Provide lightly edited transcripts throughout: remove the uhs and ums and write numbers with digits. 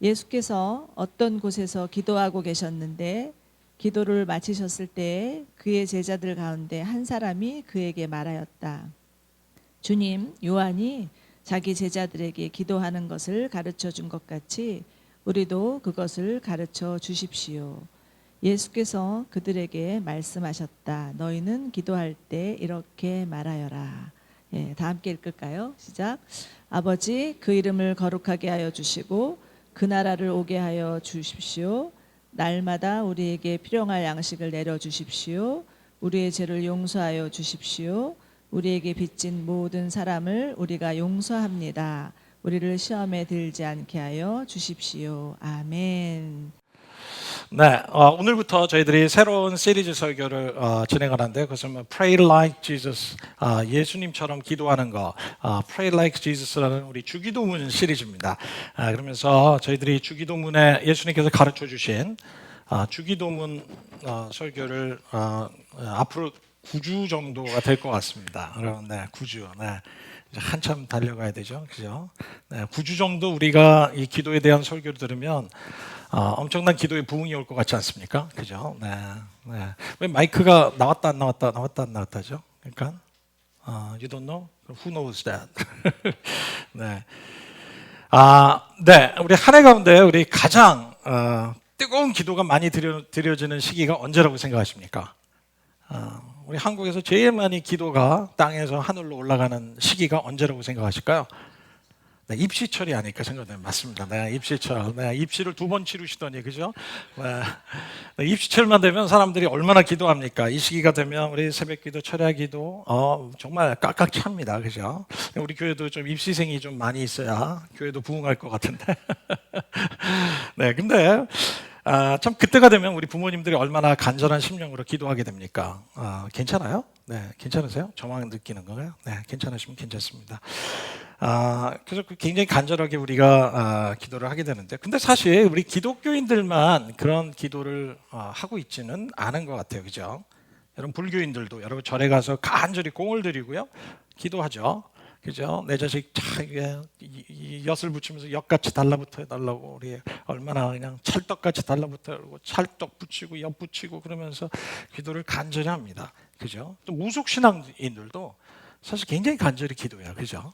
예수께서 어떤 곳에서 기도하고 계셨는데 기도를 마치셨을 때 그의 제자들 가운데 한 사람이 그에게 말하였다. 주님, 요한이 자기 제자들에게 기도하는 것을 가르쳐 준 것 같이 우리도 그것을 가르쳐 주십시오. 예수께서 그들에게 말씀하셨다. 너희는 기도할 때 이렇게 말하여라. 다 함께 읽을까요? 시작. 아버지, 그 이름을 거룩하게 하여 주시고 그 나라를 오게 하여 주십시오. 날마다 우리에게 필요할 양식을 내려 주십시오. 우리의 죄를 용서하여 주십시오. 우리에게 빚진 모든 사람을 우리가 용서합니다. 우리를 시험에 들지 않게 하여 주십시오. 아멘. 네, 오늘부터 저희들이 새로운 시리즈 설교를 진행하는데 그것은 Pray Like Jesus, 예수님처럼 기도하는 거, Pray Like Jesus라는 우리 주기도문 시리즈입니다. 그러면서 저희들이 주기도문에 예수님께서 가르쳐 주신 주기도문 설교를 앞으로 9주 정도가 될 것 같습니다. 여러분, 네, 9주. 네. 이제 한참 달려가야 되죠. 그죠? 네, 9주 정도 우리가 이 기도에 대한 설교를 들으면 엄청난 기도의 부흥이 올 것 같지 않습니까? 그죠? 네. 네. 왜 마이크가 나왔다 안 나왔다 나왔다 안 나왔다죠? 그러니까 you don't know? Who knows that? 네. 네. 우리 한 해 가운데 우리 가장 뜨거운 기도가 많이 드려지는 시기가 언제라고 생각하십니까? 우리 한국에서 제일 많이 기도가 땅에서 하늘로 올라가는 시기가 언제라고 생각하실까요? 네, 입시철이 아닐까 생각해요. 맞습니다. 네, 입시철. 네, 입시를 2번 치르시더니, 그죠? 네, 입시철만 되면 사람들이 얼마나 기도합니까? 이 시기가 되면 우리 새벽 기도, 철야 기도, 정말 깍깍 찹니다. 그죠? 우리 교회도 좀 입시생이 좀 많이 있어야 교회도 부흥할 것 같은데. 네, 근데, 참 그때가 되면 우리 부모님들이 얼마나 간절한 심령으로 기도하게 됩니까? 괜찮아요? 네, 괜찮으세요? 저만 느끼는 거예요? 네, 괜찮으시면 괜찮습니다. 그래서 굉장히 간절하게 우리가 기도를 하게 되는데, 근데 사실 우리 기독교인들만 그런 기도를 하고 있지는 않은 것 같아요, 그죠? 여러분 불교인들도 여러분 절에 가서 간절히 공을 들이고요, 기도하죠. 그죠? 내 자식 이 엿을 붙이면서 엿같이 달라붙어 달라고 우리 얼마나 그냥 찰떡같이 달라붙어 그러고 찰떡 붙이고 엿 붙이고 그러면서 기도를 간절히 합니다. 그죠? 또 무속 신앙인들도 사실 굉장히 간절히 기도해요. 그죠?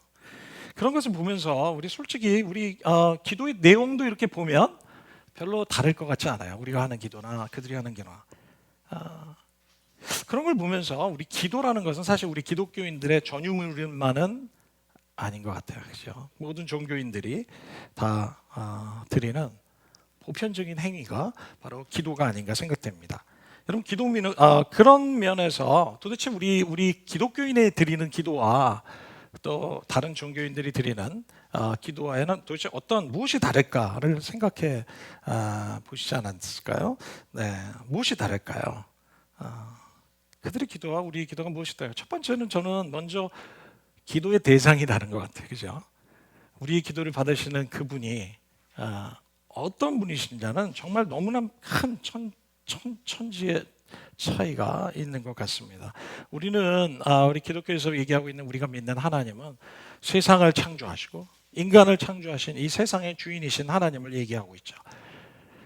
그런 것을 보면서 우리 솔직히 우리 기도의 내용도 이렇게 보면 별로 다를 것 같지 않아요. 우리가 하는 기도나 그들이 하는 기도나. 그런 걸 보면서 우리 기도라는 것은 사실 우리 기독교인들의 전유물만은 아닌 것 같아요. 그죠? 모든 종교인들이 다 드리는 보편적인 행위가 바로 기도가 아닌가 생각됩니다. 여러분 기도민은 그런 면에서 도대체 우리 기독교인이 드리는 기도와 또 다른 종교인들이 드리는 기도와에는 도대체 무엇이 다를까를 생각해 보시지 않았을까요? 네, 무엇이 다를까요? 그들의 기도와 우리의 기도가 무엇이 다를까요? 첫 번째는 저는 먼저 기도의 대상이 다른 것 같아요. 그죠? 우리의 기도를 받으시는 그분이 어떤 분이신지는 정말 너무나 큰 천지의 차이가 있는 것 같습니다. 우리는 우리 기독교에서 얘기하고 있는 우리가 믿는 하나님은 세상을 창조하시고 인간을 창조하신 이 세상의 주인이신 하나님을 얘기하고 있죠.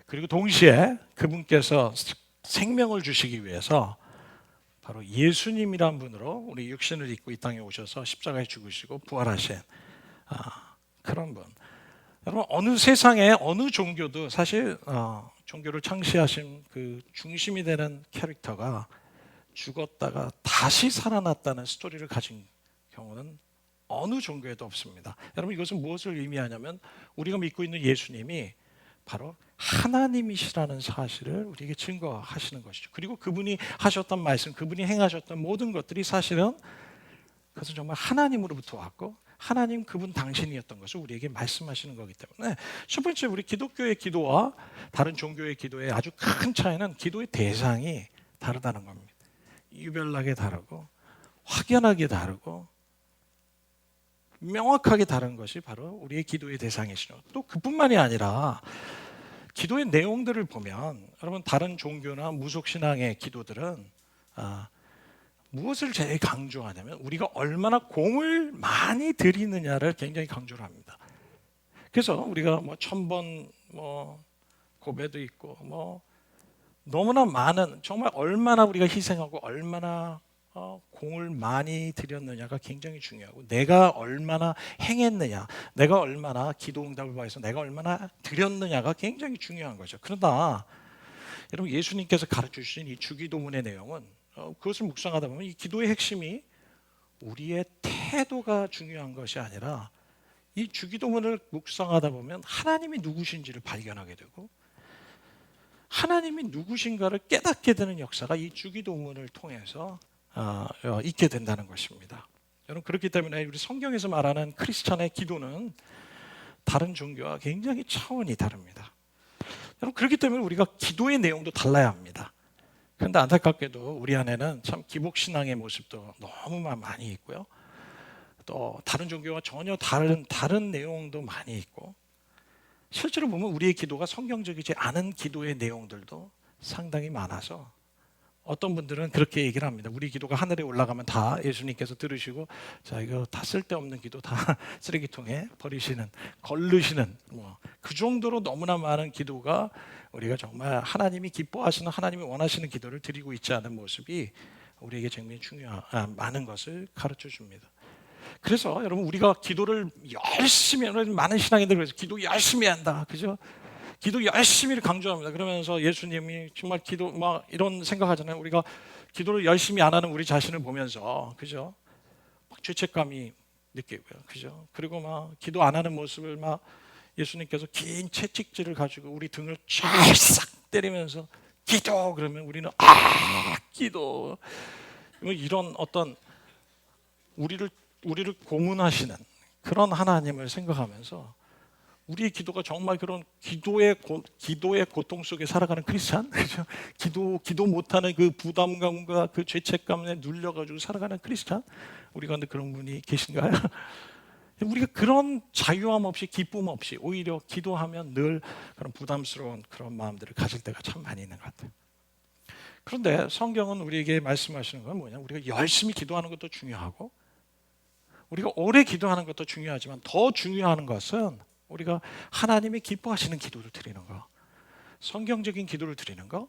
그리고 동시에 그분께서 생명을 주시기 위해서 바로 예수님이란 분으로 우리 육신을 입고 이 땅에 오셔서 십자가에 죽으시고 부활하신 그런 분. 여러분 어느 세상에 어느 종교도 사실 종교를 창시하신 그 중심이 되는 캐릭터가 죽었다가 다시 살아났다는 스토리를 가진 경우는 어느 종교에도 없습니다. 여러분 이것은 무엇을 의미하냐면 우리가 믿고 있는 예수님이 바로 하나님이시라는 사실을 우리에게 증거하시는 것이죠. 그리고 그분이 하셨던 말씀, 그분이 행하셨던 모든 것들이 사실은 그것은 정말 하나님으로부터 왔고 하나님 그분 당신이었던 것을 우리에게 말씀하시는 거기 때문에 첫 번째 우리 기독교의 기도와 다른 종교의 기도의 아주 큰 차이는 기도의 대상이 다르다는 겁니다. 유별나게 다르고 확연하게 다르고 명확하게 다른 것이 바로 우리의 기도의 대상이시죠. 또 그뿐만이 아니라 기도의 내용들을 보면 여러분 다른 종교나 무속신앙의 기도들은 무엇을 제일 강조하냐면 우리가 얼마나 공을 많이 드리느냐를 굉장히 강조를 합니다. 그래서 우리가 1000번 뭐 고배도 있고 뭐 너무나 많은 정말 얼마나 우리가 희생하고 얼마나 공을 많이 들였느냐가 굉장히 중요하고 내가 얼마나 행했느냐, 내가 얼마나 기도 응답을 받아서 내가 얼마나 드렸느냐가 굉장히 중요한 거죠. 그러나 여러분 예수님께서 가르쳐 주신 이 주기도문의 내용은 그것을 묵상하다 보면 이 기도의 핵심이 우리의 태도가 중요한 것이 아니라 이 주기도문을 묵상하다 보면 하나님이 누구신지를 발견하게 되고 하나님이 누구신가를 깨닫게 되는 역사가 이 주기도문을 통해서 있게 된다는 것입니다. 여러분 그렇기 때문에 우리 성경에서 말하는 크리스찬의 기도는 다른 종교와 굉장히 차원이 다릅니다. 여러분 그렇기 때문에 우리가 기도의 내용도 달라야 합니다. 그런데 안타깝게도 우리 안에는 참 기복신앙의 모습도 너무 많이 있고요. 또 다른 종교와 전혀 다른 내용도 많이 있고 실제로 보면 우리의 기도가 성경적이지 않은 기도의 내용들도 상당히 많아서 어떤 분들은 그렇게 얘기를 합니다. 우리 기도가 하늘에 올라가면 다 예수님께서 들으시고 자 이거 다 쓸데없는 기도 다 쓰레기통에 버리시는 걸르시는 뭐 그 정도로 너무나 많은 기도가 우리가 정말 하나님이 기뻐하시는 하나님이 원하시는 기도를 드리고 있지 않은 모습이 우리에게 굉장히 많은 것을 가르쳐 줍니다. 그래서 여러분 우리가 기도를 열심히 하는 많은 신앙인들 그래서 기도 열심히 한다, 그죠? 기도 열심히를 강조합니다. 그러면서 예수님이 정말 기도 막 이런 생각하잖아요. 우리가 기도를 열심히 안 하는 우리 자신을 보면서 그죠? 막 죄책감이 느끼고요, 그죠? 그리고 막 기도 안 하는 모습을 막 예수님께서 긴 채찍질을 가지고 우리 등을 쫙싹 때리면서 기도 그러면 우리는 기도 이런 어떤 우리를 고문하시는 그런 하나님을 생각하면서 우리의 기도가 정말 그런 기도의 고통 속에 살아가는 크리스찬, 그죠? 기도 못하는 그 부담감과 그 죄책감에 눌려가지고 살아가는 크리스찬, 우리 가운데 그런 분이 계신가요? 우리가 그런 자유함 없이 기쁨 없이 오히려 기도하면 늘 그런 부담스러운 그런 마음들을 가질 때가 참 많이 있는 것 같아요. 그런데 성경은 우리에게 말씀하시는 건 뭐냐? 우리가 열심히 기도하는 것도 중요하고 우리가 오래 기도하는 것도 중요하지만 더 중요한 것은 우리가 하나님이 기뻐하시는 기도를 드리는 거, 성경적인 기도를 드리는 거,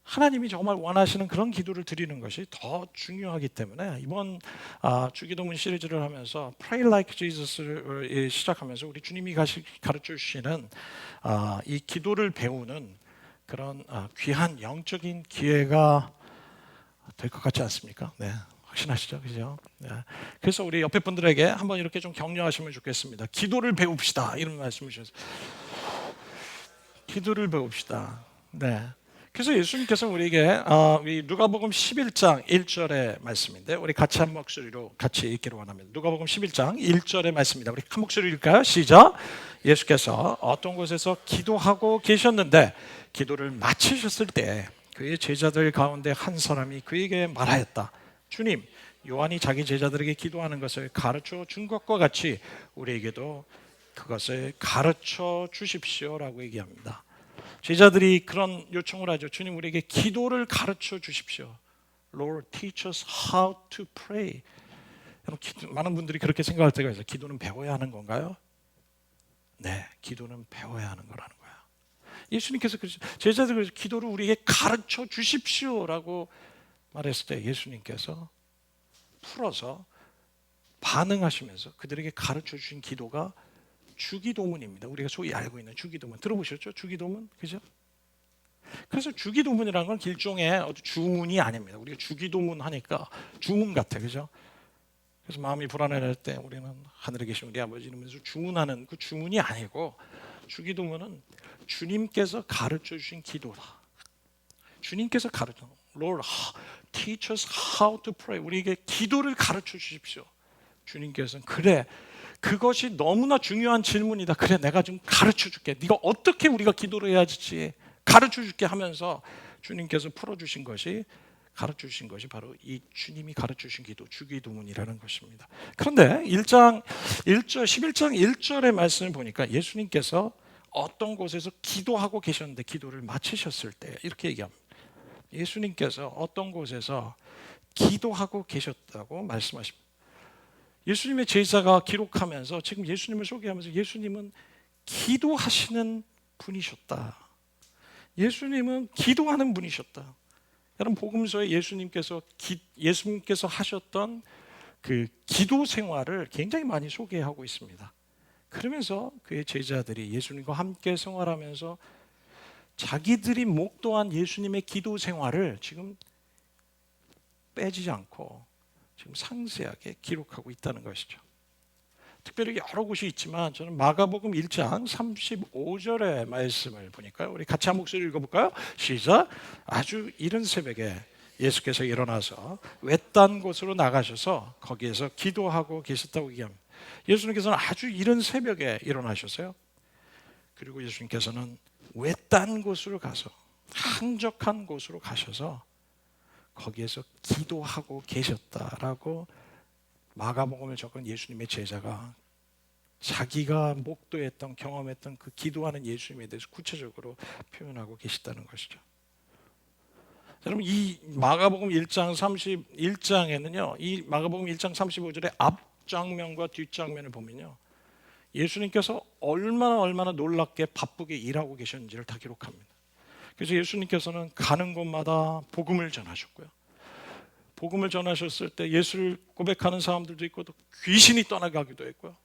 하나님이 정말 원하시는 그런 기도를 드리는 것이 더 중요하기 때문에 이번 주기도문 시리즈를 하면서 Pray Like Jesus를 시작하면서 우리 주님이 가르쳐 주시는 이 기도를 배우는 그런 귀한 영적인 기회가 될 것 같지 않습니까? 네. 확신하시죠? 그죠? 네. 그래서 우리 옆에 분들에게 한번 이렇게 좀 격려하시면 좋겠습니다. 기도를 배웁시다. 이런 말씀을 주셔서 기도를 배웁시다. 네. 그래서 예수님께서 우리에게 누가복음 11장 1절의 말씀인데 우리 같이 한 목소리로 같이 읽기를 원합니다. 누가복음 11장 1절의 말씀입니다. 우리 한 목소리로 읽을까요? 시작. 예수께서 어떤 곳에서 기도하고 계셨는데 기도를 마치셨을 때 그의 제자들 가운데 한 사람이 그에게 말하였다. 주님, 요한이 자기 제자들에게 기도하는 것을 가르쳐 준 것과 같이 우리에게도 그것을 가르쳐 주십시오라고 얘기합니다. 제자들이 그런 요청을 하죠. 주님, 우리에게 기도를 가르쳐 주십시오. Lord, teach us how to pray. 많은 분들이 그렇게 생각할 때가 있어요. 기도는 배워야 하는 건가요? 네, 기도는 배워야 하는 거라는 거예요. 예수님께서 제자들에게 기도를 우리에게 가르쳐 주십시오라고 말했을 때 예수님께서 풀어서 반응하시면서 그들에게 가르쳐 주신 기도가 주기도문입니다. 우리가 소위 알고 있는 주기도문 들어보셨죠? 주기도문, 그죠? 그래서 주기도문이라는 건 일종의 주문이 아닙니다. 우리가 주기도문 하니까 주문 같아, 그죠? 그래서 마음이 불안해할 때 우리는 하늘에 계신 우리 아버지 이러면서 주문하는 그 주문이 아니고 주기도문은 주님께서 가르쳐 주신 기도다. 주님께서 가르쳐, Lord, teach us how to pray. 우리에게 기도를 가르쳐 주십시오. 주님께서는 그래, 그것이 너무나 중요한 질문이다. 그래, 내가 좀 가르쳐 줄게. 네가 어떻게 우리가 기도를 해야 할지 가르쳐 줄게 하면서 주님께서 풀어주신 것이 가르쳐 주신 것이 바로 이 주님이 가르쳐 주신 기도, 주기도문이라는 것입니다. 그런데 11장 1절의 말씀을 보니까 예수님께서 어떤 곳에서 기도하고 계셨는데 기도를 마치셨을 때 이렇게 얘기합니다. 예수님께서 어떤 곳에서 기도하고 계셨다고 말씀하십니다. 예수님의 제자가 기록하면서 지금 예수님을 소개하면서 예수님은 기도하시는 분이셨다. 예수님은 기도하는 분이셨다. 여러분 복음서에 예수님께서 하셨던 그 기도 생활을 굉장히 많이 소개하고 있습니다. 그러면서 그의 제자들이 예수님과 함께 생활하면서 자기들이 목도한 예수님의 기도 생활을 지금 빼지 않고 지금 상세하게 기록하고 있다는 것이죠. 특별히 여러 곳이 있지만 저는 마가복음 1장 35절의 말씀을 보니까요. 우리 같이 한 목소리 읽어볼까요? 시작. 아주 이른 새벽에 예수께서 일어나서 외딴 곳으로 나가셔서 거기에서 기도하고 계셨다고 얘기합니다. 예수님께서는 아주 이른 새벽에 일어나셨어요. 그리고 예수님께서는 외딴 곳으로 가서 한적한 곳으로 가셔서 거기에서 기도하고 계셨다라고 마가복음을 적은 예수님의 제자가 자기가 목도했던 경험했던 그 기도하는 예수님에 대해서 구체적으로 표현하고 계시다는 것이죠. 여러분 이 마가복음 1장 31장에는요. 이 마가복음 1장 35절의 앞장면과 뒷장면을 보면요. 예수님께서 얼마나 놀랍게 바쁘게 일하고 계셨는지를 다 기록합니다. 그래서 예수님께서는 가는 곳마다 복음을 전하셨고요. 복음을 전하셨을 때 예수를 고백하는 사람들도 있고 또 귀신이 떠나가기도 했고요.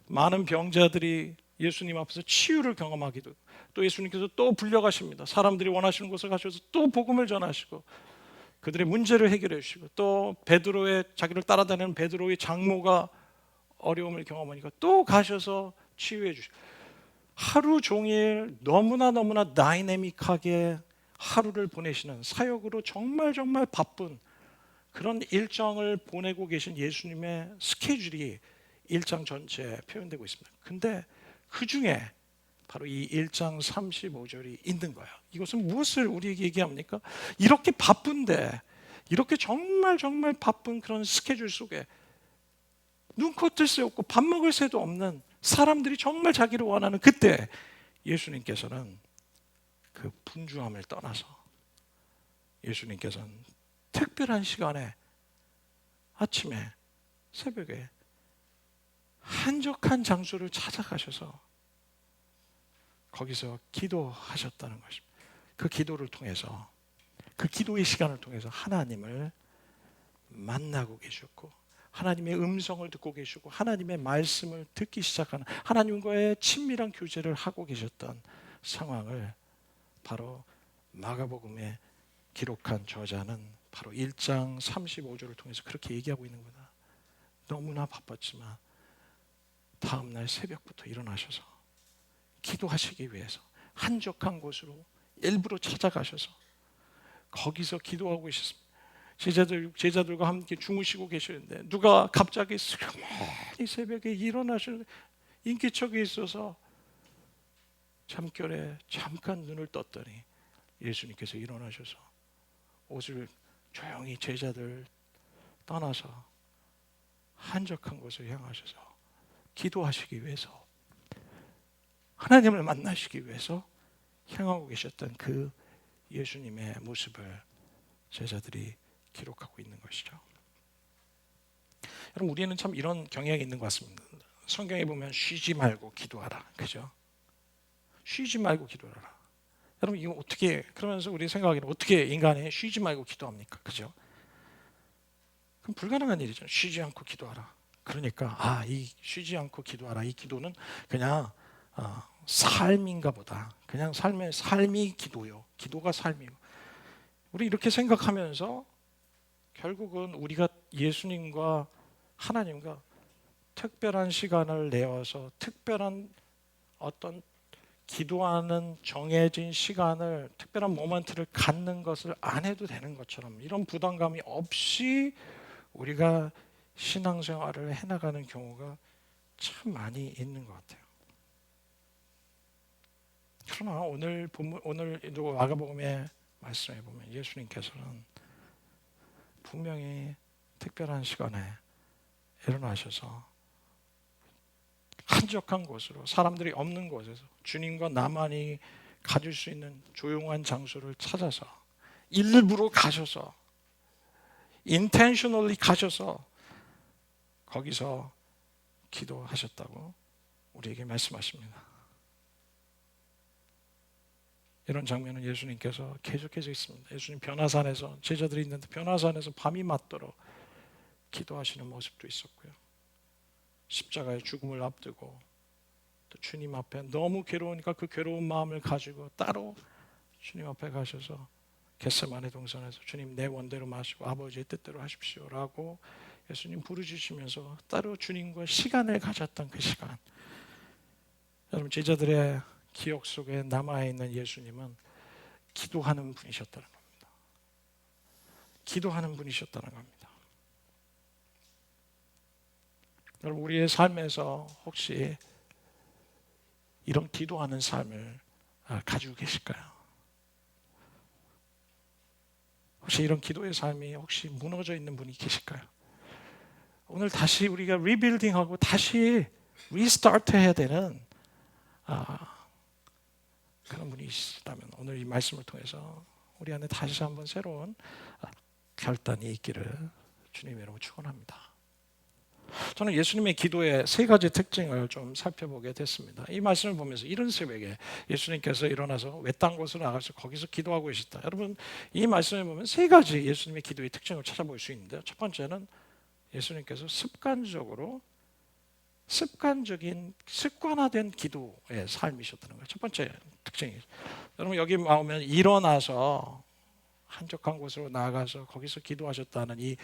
많은 병자들이 예수님 앞에서 치유를 경험하기도 했고 또 예수님께서 또 불려가십니다. 사람들이 원하시는 곳에 가셔서 또 복음을 전하시고 그들의 문제를 해결해 주시고 또 자기를 따라다니는 베드로의 장모가 어려움을 경험하니까 또 가셔서 치유해 주시고 하루 종일 너무나 다이내믹하게 하루를 보내시는 사역으로 정말 바쁜 그런 일정을 보내고 계신 예수님의 스케줄이 1장 전체에 표현되고 있습니다. 근데 그 중에 바로 이 1장 35절이 있는 거예요. 이것은 무엇을 우리에게 얘기합니까? 이렇게 바쁜데 이렇게 정말 바쁜 그런 스케줄 속에 눈코 뜰 새 없고 밥 먹을 새도 없는 사람들이 정말 자기를 원하는 그때 예수님께서는 그 분주함을 떠나서 예수님께서는 특별한 시간에 아침에 새벽에 한적한 장소를 찾아가셔서 거기서 기도하셨다는 것입니다. 그 기도를 통해서 그 기도의 시간을 통해서 하나님을 만나고 계셨고 하나님의 음성을 듣고 계시고 하나님의 말씀을 듣기 시작하는 하나님과의 친밀한 교제를 하고 계셨던 상황을 바로 마가복음에 기록한 저자는 바로 1장 35절을 통해서 그렇게 얘기하고 있는 거다. 너무나 바빴지만 다음날 새벽부터 일어나셔서 기도하시기 위해서 한적한 곳으로 일부러 찾아가셔서 거기서 기도하고 계셨습니다. 제자들과 함께 주무시고 계시는데 누가 갑자기 슬그머니 새벽에 일어나시는 인기척에 있어서 잠결에 잠깐 눈을 떴더니 예수님께서 일어나셔서 옷을 조용히 제자들 떠나서 한적한 곳을 향하셔서 기도하시기 위해서 하나님을 만나시기 위해서 향하고 계셨던 그 예수님의 모습을 제자들이 기록하고 있는 것이죠. 여러분 우리는 참 이런 경향이 있는 것 같습니다. 성경에 보면 쉬지 말고 기도하라. 그죠? 쉬지 말고 기도하라. 여러분 이거 어떻게 그러면서 우리 생각하기는 어떻게 인간이 쉬지 말고 기도합니까? 그죠? 그럼 불가능한 일이죠. 쉬지 않고 기도하라. 그러니까 이 쉬지 않고 기도하라. 이 기도는 그냥 삶인가 보다. 그냥 삶이 기도요. 기도가 삶이고. 우리 이렇게 생각하면서 결국은 우리가 예수님과 하나님과 특별한 시간을 내어서 특별한 어떤 기도하는 정해진 시간을 특별한 모먼트를 갖는 것을 안 해도 되는 것처럼 이런 부담감이 없이 우리가 신앙생활을 해나가는 경우가 참 많이 있는 것 같아요. 그러나 오늘 마가복음의 말씀에 보면 예수님께서는 분명히 특별한 시간에 일어나셔서 한적한 곳으로 사람들이 없는 곳에서 주님과 나만이 가질 수 있는 조용한 장소를 찾아서 일부러 가셔서 intentionally 가셔서 거기서 기도하셨다고 우리에게 말씀하십니다. 이런 장면은 예수님께서 계속해서 있습니다. 예수님 변화산에서 제자들이 있는데 변화산에서 밤이 맞도록 기도하시는 모습도 있었고요. 십자가의 죽음을 앞두고 또 주님 앞에 너무 괴로우니까 그 괴로운 마음을 가지고 따로 주님 앞에 가셔서 겟세마네 동산에서 주님 내 원대로 마시고 아버지의 뜻대로 하십시오라고 예수님 부르짖으시면서 따로 주님과 시간을 가졌던 그 시간. 여러분 제자들의 기억 속에 남아있는 예수님은 기도하는 분이셨다는 겁니다. 기도하는 분이셨다는 겁니다. 여러분 우리의 삶에서 혹시 이런 기도하는 삶을 가지고 계실까요? 혹시 이런 기도의 삶이 혹시 무너져 있는 분이 계실까요? 오늘 다시 우리가 리빌딩하고 다시 리스타트 해야 되는 그런 분이 있다면 오늘 이 말씀을 통해서 우리 안에 다시 한번 새로운 결단이 있기를 주님의 이름으로 축원합니다. 저는 예수님의 기도의 세 가지 특징을 좀 살펴보게 됐습니다. 이 말씀을 보면서 이른 새벽에 예수님께서 일어나서 외딴 곳으로 나가서 거기서 기도하고 계셨다. 여러분 이 말씀을 보면 세 가지 예수님의 기도의 특징을 찾아볼 수 있는데 첫 번째는 예수님께서 습관화된 기도의 삶이셨다는 거예요. 첫 번째 특징이죠. 여러분 여기 나오면 일어나서 한적한 곳으로 나아가서 거기서 기도하셨다는 이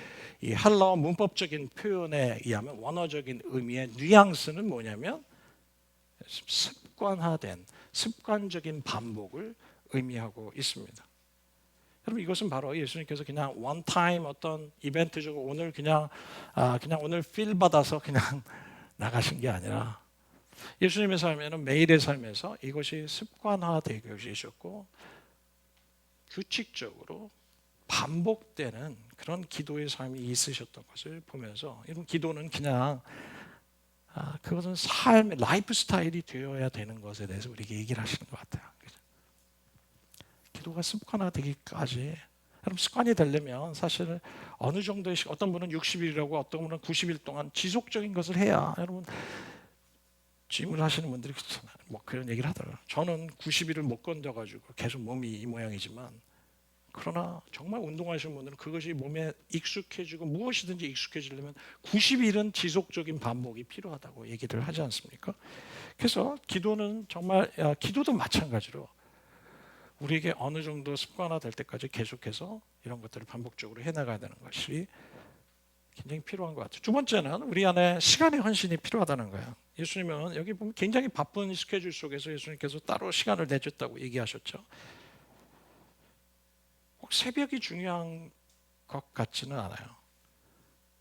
헬라어 문법적인 표현에 의하면 원어적인 의미의 뉘앙스는 뭐냐면 습관적인 반복을 의미하고 있습니다. 여러분 이것은 바로 예수님께서 그냥 원타임 어떤 이벤트적으로 오늘 그냥 오늘 필 받아서 그냥 나가신 게 아니라 예수님의 삶에는 매일의 삶에서 이것이 습관화되게 계셨고 규칙적으로 반복되는 그런 기도의 삶이 있으셨던 것을 보면서 이런 기도는 그냥 그것은 삶의 라이프 스타일이 되어야 되는 것에 대해서 우리에게 얘기를 하시는 것 같아요. 기도가 습관화되기까지 여러분 습관이 되려면 사실 어느 정도의 어떤 분은 60일이라고 어떤 분은 90일 동안 지속적인 것을 해야 여러분 질문을 하시는 분들이 뭐 그런 얘기를 하더라고요. 저는 90일을 못 건져가지고 계속 몸이 이 모양이지만 그러나 정말 운동하시는 분들은 그것이 몸에 익숙해지고 무엇이든지 익숙해지려면 90일은 지속적인 반복이 필요하다고 얘기를 하지 않습니까? 그래서 기도는 정말 기도도 마찬가지로 우리에게 어느 정도 습관화될 때까지 계속해서 이런 것들을 반복적으로 해나가야 되는 것이 굉장히 필요한 것 같아요. 두 번째는 우리 안에 시간의 헌신이 필요하다는 거예요. 예수님은 여기 보면 굉장히 바쁜 스케줄 속에서 예수님께서 따로 시간을 내줬다고 얘기하셨죠. 꼭 새벽이 중요한 것 같지는 않아요.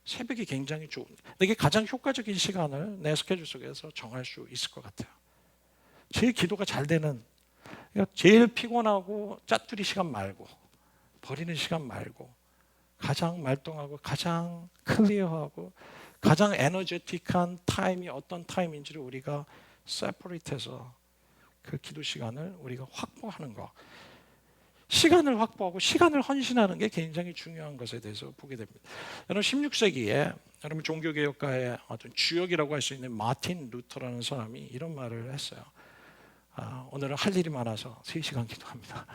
새벽이 굉장히 좋은, 내게 가장 효과적인 시간을 내 스케줄 속에서 정할 수 있을 것 같아요. 제일 기도가 잘 되는, 그러니까 제일 피곤하고 짜투리 시간 말고 버리는 시간 말고 가장 말똥하고 가장 클리어하고 가장 에너제틱한 타임이 어떤 타임인지를 우리가 세퍼레이트해서 그 기도 시간을 우리가 확보하는 것, 시간을 확보하고 시간을 헌신하는 게 굉장히 중요한 것에 대해서 보게 됩니다. 여러분 16세기에 여러분 종교개혁가의 어떤 주역이라고 할 수 있는 마틴 루터라는 사람이 이런 말을 했어요. 오늘은 할 일이 많아서 3시간 기도합니다.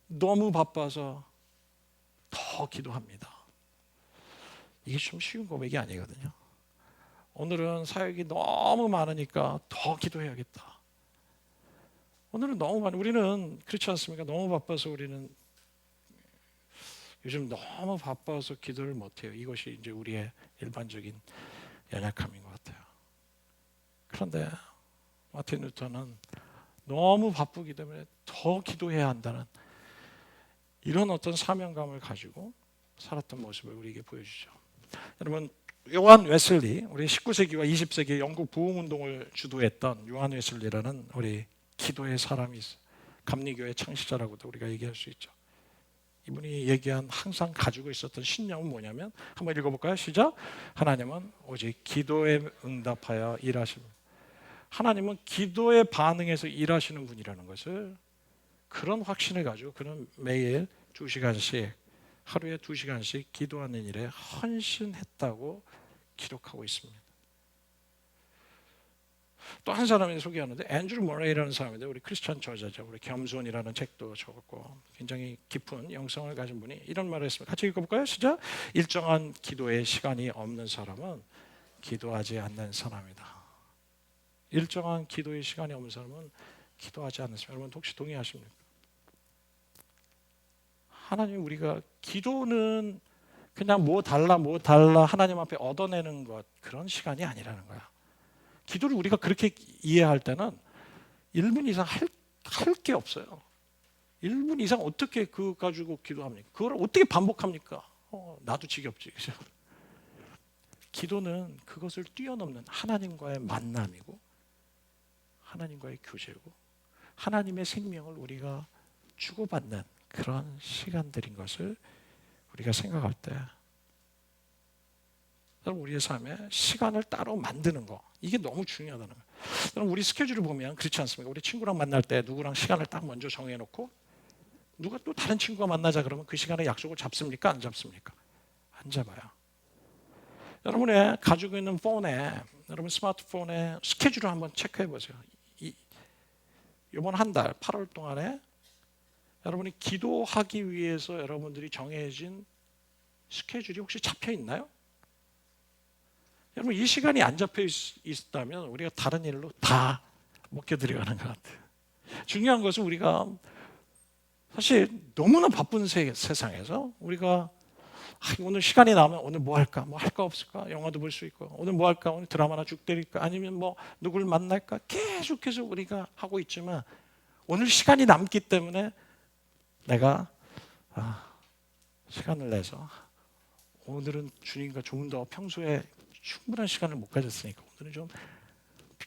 너무 바빠서 더 기도합니다. 이게 좀 쉬운 고백이 아니거든요. 오늘은 사역이 너무 많으니까 더 기도해야겠다. 오늘은 너무 많이, 우리는 그렇지 않습니까? 너무 바빠서 우리는 요즘 너무 바빠서 기도를 못해요. 이것이 이제 우리의 일반적인 연약함인 것 같아요. 그런데 마틴 루터는 너무 바쁘기 때문에 더 기도해야 한다는 이런 어떤 사명감을 가지고 살았던 모습을 우리에게 보여주죠. 여러분 요한 웨슬리, 우리 19세기와 20세기 영국 부흥운동을 주도했던 요한 웨슬리라는 우리 기도의 사람이 있어요. 감리교의 창시자라고도 우리가 얘기할 수 있죠. 이분이 얘기한 항상 가지고 있었던 신념은 뭐냐면 한번 읽어볼까요? 시작. 하나님은 오직 기도에 응답하여 일하십니다. 하나님은 기도에 반응해서 일하시는 분이라는 것을, 그런 확신을 가지고 그는 매일 2시간씩, 하루에 2시간씩 기도하는 일에 헌신했다고 기록하고 있습니다. 또 한 사람이 소개하는데 앤드루 머레이라는 사람인데 우리 크리스천 저자죠. 우리 겸손이라는 책도 적었고 굉장히 깊은 영성을 가진 분이 이런 말을 했습니다. 같이 읽어볼까요? 시작. 일정한 기도의 시간이 없는 사람은 기도하지 않는 사람이다. 일정한 기도의 시간이 없는 사람은 기도하지 않는 사람. 여러분 혹시 동의하십니까? 하나님 우리가 기도는 그냥 뭐 달라 하나님 앞에 얻어내는 것 그런 시간이 아니라는 거야. 기도를 우리가 그렇게 이해할 때는 1분 이상 할 게 없어요. 1분 이상 어떻게 그거 가지고 기도합니까? 그걸 어떻게 반복합니까? 나도 지겹지. 그죠? 기도는 그것을 뛰어넘는 하나님과의 만남이고 하나님과의 교제고 하나님의 생명을 우리가 주고받는 그런 시간들인 것을 우리가 생각할 때 여러분 우리의 삶에 시간을 따로 만드는 거 이게 너무 중요하다는 거예요. 여러분 우리 스케줄을 보면 그렇지 않습니까? 우리 친구랑 만날 때 누구랑 시간을 딱 먼저 정해놓고 누가 또 다른 친구가 만나자 그러면 그 시간에 약속을 잡습니까? 안 잡습니까? 안 잡아요. 여러분의 가지고 있는 폰에 여러분 스마트폰에 스케줄을 한번 체크해 보세요. 이번 한 달 8월 동안에 여러분이 기도하기 위해서 여러분들이 정해진 스케줄이 혹시 잡혀 있나요? 여러분 이 시간이 안 잡혀 있다면 우리가 다른 일로 다 먹겨 들어가는 것 같아요. 중요한 것은 우리가 사실 너무나 바쁜 세상에서 우리가 오늘 시간이 나면 오늘 뭐 할까? 뭐 할 거 없을까? 영화도 볼 수 있고 오늘 뭐 할까? 오늘 드라마나 죽 때릴까? 아니면 뭐 누구를 만날까? 계속해서 우리가 하고 있지만 오늘 시간이 남기 때문에 내가 시간을 내서 오늘은 주님과 좀 더 평소에 충분한 시간을 못 가졌으니까 오늘은 좀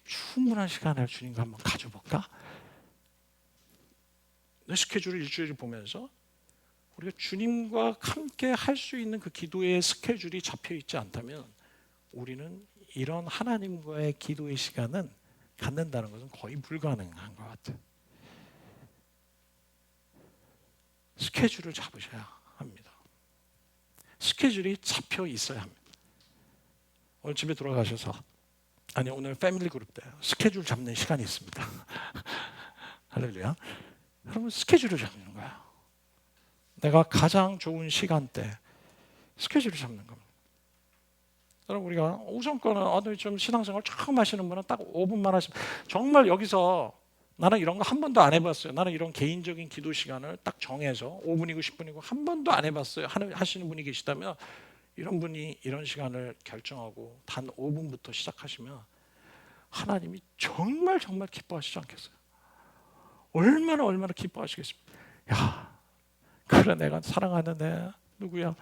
충분한 시간을 주님과 한번 가져볼까? 내 스케줄을 일주일을 보면서 우리가 주님과 함께 할 수 있는 그 기도의 스케줄이 잡혀 있지 않다면 우리는 이런 하나님과의 기도의 시간은 갖는다는 것은 거의 불가능한 것 같아요. 스케줄을 잡으셔야 합니다. 스케줄이 잡혀 있어야 합니다. 오늘 집에 돌아가셔서 아니 오늘 패밀리 그룹 때 스케줄 잡는 시간이 있습니다. 할렐루야. 여러분 스케줄을 잡는 거야. 내가 가장 좋은 시간대 스케줄을 잡는 겁니다. 여러분 우리가 우선권은 좀 신앙생활 처음 하시는 분은 딱 5분만 하시면 정말 여기서 나는 이런 거 한 번도 안 해봤어요. 나는 이런 개인적인 기도 시간을 딱 정해서 5분이고 10분이고 한 번도 안 해봤어요. 하시는 분이 계시다면 이런 분이 이런 시간을 결정하고 단 5분부터 시작하시면 하나님이 정말 기뻐하시지 않겠어요? 얼마나 기뻐하시겠습니까? 야, 그래 내가 사랑하는 애 누구야?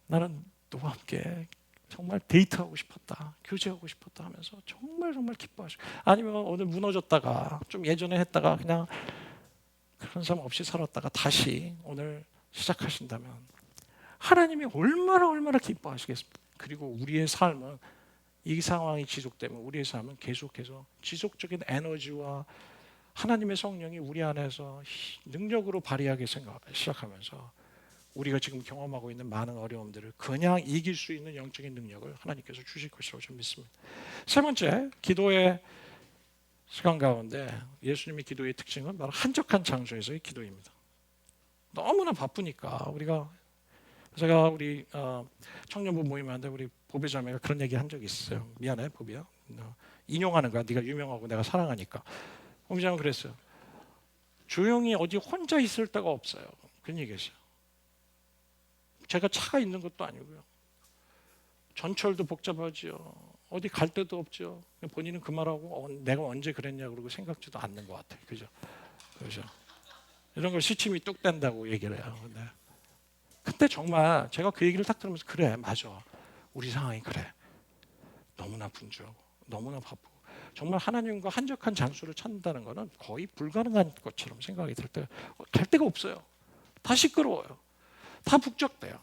나는 너와 함께 정말 데이트하고 싶었다, 교제하고 싶었다 하면서 정말 기뻐하시고 아니면 오늘 무너졌다가 좀 예전에 했다가 그냥 그런 사람 없이 살았다가 다시 오늘 시작하신다면 하나님이 얼마나 기뻐하시겠습니까? 그리고 우리의 삶은 이 상황이 지속되면 우리의 삶은 계속해서 지속적인 에너지와 하나님의 성령이 우리 안에서 능력으로 발휘하기 시작하면서 우리가 지금 경험하고 있는 많은 어려움들을 그냥 이길 수 있는 영적인 능력을 하나님께서 주실 것이라고 저는 믿습니다. 세 번째, 기도의 시간 가운데 예수님의 기도의 특징은 바로 한적한 장소에서의 기도입니다. 너무나 바쁘니까 제가 우리 청년부 모임하는데 우리 보배 자매가 그런 얘기 한 적이 있어요. 미안해 보배야. 인용하는 거야. 네가 유명하고 내가 사랑하니까. 보배 자매가 그랬어요. 조용히 어디 혼자 있을 데가 없어요. 그런 얘기했어요. 제가 차가 있는 것도 아니고요. 전철도 복잡하지요. 어디 갈 데도 없죠. 본인은 그 말하고 내가 언제 그랬냐 그러고 생각지도 않는 것 같아요. 그죠? 이런 걸 시침이 뚝 뗀다고 얘기를 해요. 근데 정말 제가 그 얘기를 딱 들으면서 그래 맞아. 우리 상황이 그래. 너무나 분주하고 너무나 바쁘고 정말 하나님과 한적한 장소를 찾는다는 것은 거의 불가능한 것처럼 생각이 들 때 갈 데가 없어요. 다 시끄러워요. 다 북적대요.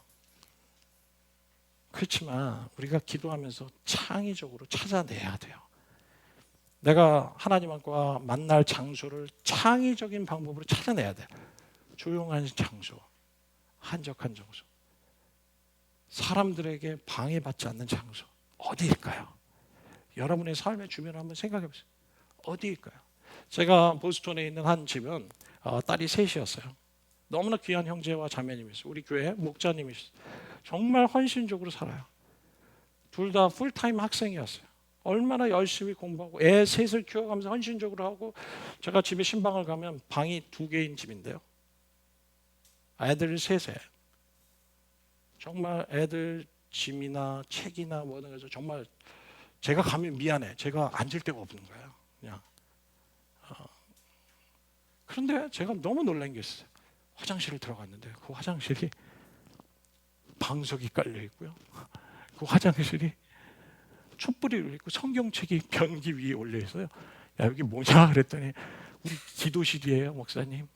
그렇지만 우리가 기도하면서 창의적으로 찾아내야 돼요. 내가 하나님과 만날 장소를 창의적인 방법으로 찾아내야 돼요. 조용한 장소, 한적한 장소, 사람들에게 방해받지 않는 장소 어디일까요? 여러분의 삶의 주변을 한번 생각해 보세요. 어디일까요? 제가 보스턴에 있는 한 집은 딸이 셋이었어요. 너무나 귀한 형제와 자매님이 있어요. 우리 교회 목자님이 있어요. 정말 헌신적으로 살아요. 둘 다 풀타임 학생이었어요. 얼마나 열심히 공부하고 애 셋을 키워가면서 헌신적으로 하고, 제가 집에 신방을 가면 방이 2개인 집인데요. 애들 셋에 정말 애들 짐이나 책이나 뭐든 해서 정말 제가 가면 미안해. 제가 앉을 데가 없는 거예요. 그냥. 그런데 제가 너무 놀란 게 있어요. 화장실을 들어갔는데 그 화장실이 방석이 깔려 있고요. 그 화장실이 촛불이 있고 성경책이 변기 위에 올려 있어요. 야, 여기 뭐냐 그랬더니 우리 기도실이에요, 목사님.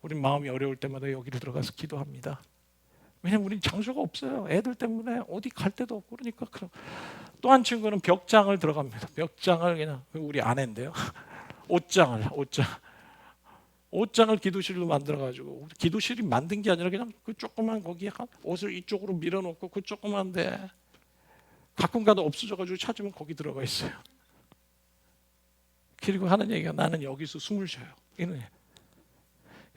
우리 마음이 어려울 때마다 여기를 들어가서 기도합니다. 왜냐면 우린 장소가 없어요. 애들 때문에 어디 갈 데도 없고. 그러니까 또 한 친구는 벽장을 들어갑니다. 벽장을 그냥, 우리 아내인데요. 옷장을 기도실로 만들어가지고, 기도실이 만든 게 아니라 그냥 그 조그만 거기에 옷을 이쪽으로 밀어놓고 그 조그만데 가끔 가다 없어져가지고 찾으면 거기 들어가 있어요. 그리고 하는 얘기가 나는 여기서 숨을 쉬어요. 이런.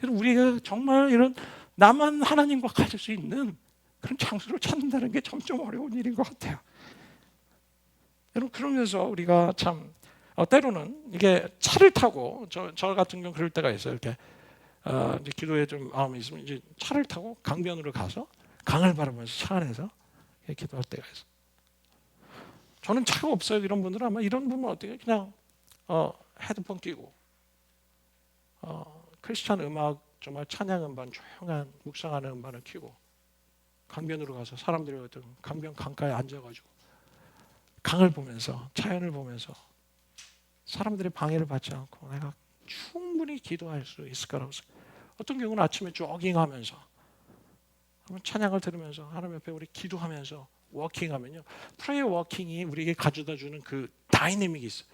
여러분, 우리가 정말 이런 나만 하나님과 가질 수 있는 그런 장소를 찾는다는 게 점점 어려운 일인 것 같아요. 여러분, 그러면서 우리가 참 때로는 이게 차를 타고 저 같은 경우 그럴 때가 있어요. 이렇게 이제 기도에 좀 마음이 있으면 이제 차를 타고 강변으로 가서 강을 바라보면서 차 안에서 기도할 때가 있어요. 저는 차가 없어요. 이런 분들은 아마 이런 분은 어떻게 그냥 헤드폰 끼고 크리스찬 음악, 정말 찬양 음반, 조용한 묵상하는 음반을 켜고 강변으로 가서 사람들이 어떤 강변 강가에 앉아가지고 강을 보면서, 자연을 보면서 사람들의 방해를 받지 않고 내가 충분히 기도할 수 있을 거라고 생각해요. 어떤 경우는 아침에 조깅하면서 찬양을 들으면서 하나님 옆에 우리 기도하면서 워킹하면요, 프레이어 워킹이 우리에게 가져다 주는 그 다이내믹이 있어요.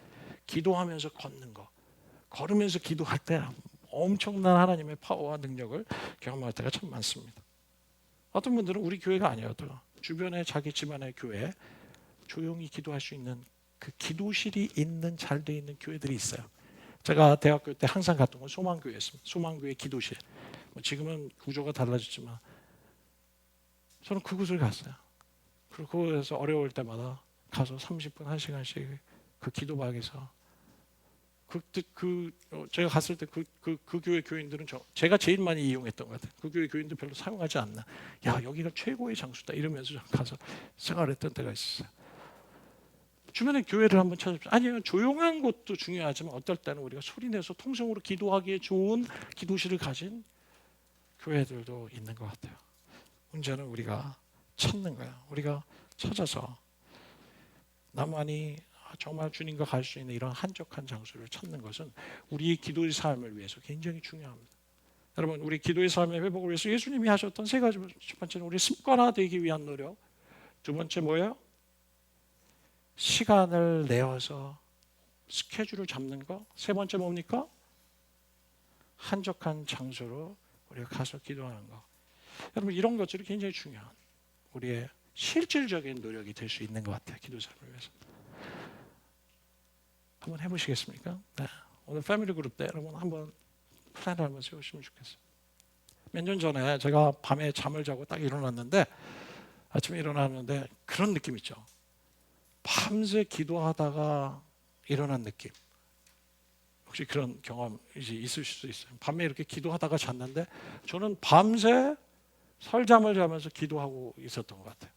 기도하면서 걷는 거, 걸으면서 기도할 때 엄청난 하나님의 파워와 능력을 경험할 때가 참 많습니다. 어떤 분들은 우리 교회가 아니어도 주변에 자기 집안의 교회에 조용히 기도할 수 있는 그 기도실이 있는, 잘 돼 있는 교회들이 있어요. 제가 대학교 때 항상 갔던 건 소망교회였습니다. 소망교회 기도실. 지금은 구조가 달라졌지만 저는 그곳을 갔어요. 그리고 그곳에서 어려울 때마다 가서 30분, 1시간씩 그 기도방에서 제가 갔을 때 그 교회 교인들은 제가 제일 많이 이용했던 것 같아요. 그 교회 교인들 별로 사용하지 않나. 야, 여기가 최고의 장소다 이러면서 가서 생활했던 때가 있었어요. 주변에 교회를 한번 찾아보세요. 아니요, 조용한 곳도 중요하지만 어떨 때는 우리가 소리내서 통성으로 기도하기에 좋은 기도실을 가진 교회들도 있는 것 같아요. 문제는 우리가 찾는 거야. 우리가 찾아서 나만이 정말 주님과 갈 수 있는 이런 한적한 장소를 찾는 것은 우리의 기도의 삶을 위해서 굉장히 중요합니다. 여러분, 우리 기도의 삶의 회복을 위해서 예수님이 하셨던 3가지. 첫 번째는 우리 습관화되기 위한 노력. 두 번째 뭐예요? 시간을 내어서 스케줄을 잡는 거. 세 번째 뭡니까? 한적한 장소로 우리가 가서 기도하는 거. 여러분, 이런 것들이 굉장히 중요한 우리의 실질적인 노력이 될 수 있는 것 같아요. 기도 삶을 위해서. 한번 해보시겠습니까? 네. 오늘 패밀리 그룹 때 여러분 한번 플랜을 한번 세우시면 좋겠어요. 몇 년 전에 제가 밤에 잠을 자고 딱 일어났는데, 아침에 일어났는데 그런 느낌 있죠. 밤새 기도하다가 일어난 느낌. 혹시 그런 경험 있으실 수 있어요? 밤에 이렇게 기도하다가 잤는데 저는 밤새 설잠을 자면서 기도하고 있었던 것 같아요.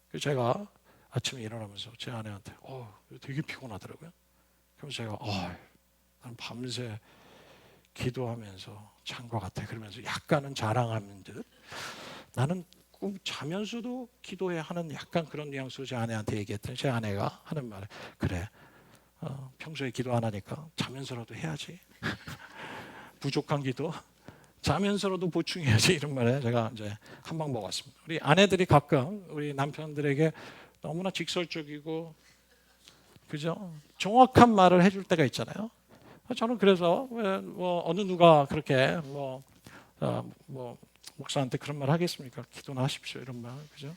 그래서 제가 아침에 일어나면서 제 아내한테 되게 피곤하더라고요. 그래서 제가 나는 밤새 기도하면서 잔 것 같아. 그러면서 약간은 자랑하는 듯, 나는 꼭 자면서도 기도해야 하는 약간 그런 뉘앙스로 제 아내한테 얘기했더니 제 아내가 하는 말에, 그래, 평소에 기도 안 하니까 자면서라도 해야지. 부족한 기도 자면서라도 보충해야지, 이런 말에 제가 이제 한 방 먹었습니다. 우리 아내들이 가끔 우리 남편들에게 너무나 직설적이고, 그죠? 정확한 말을 해줄 때가 있잖아요. 저는 그래서 어느 누가 그렇게 목사한테 그런 말 하겠습니까? 기도나 하십시오, 이런 말, 그죠?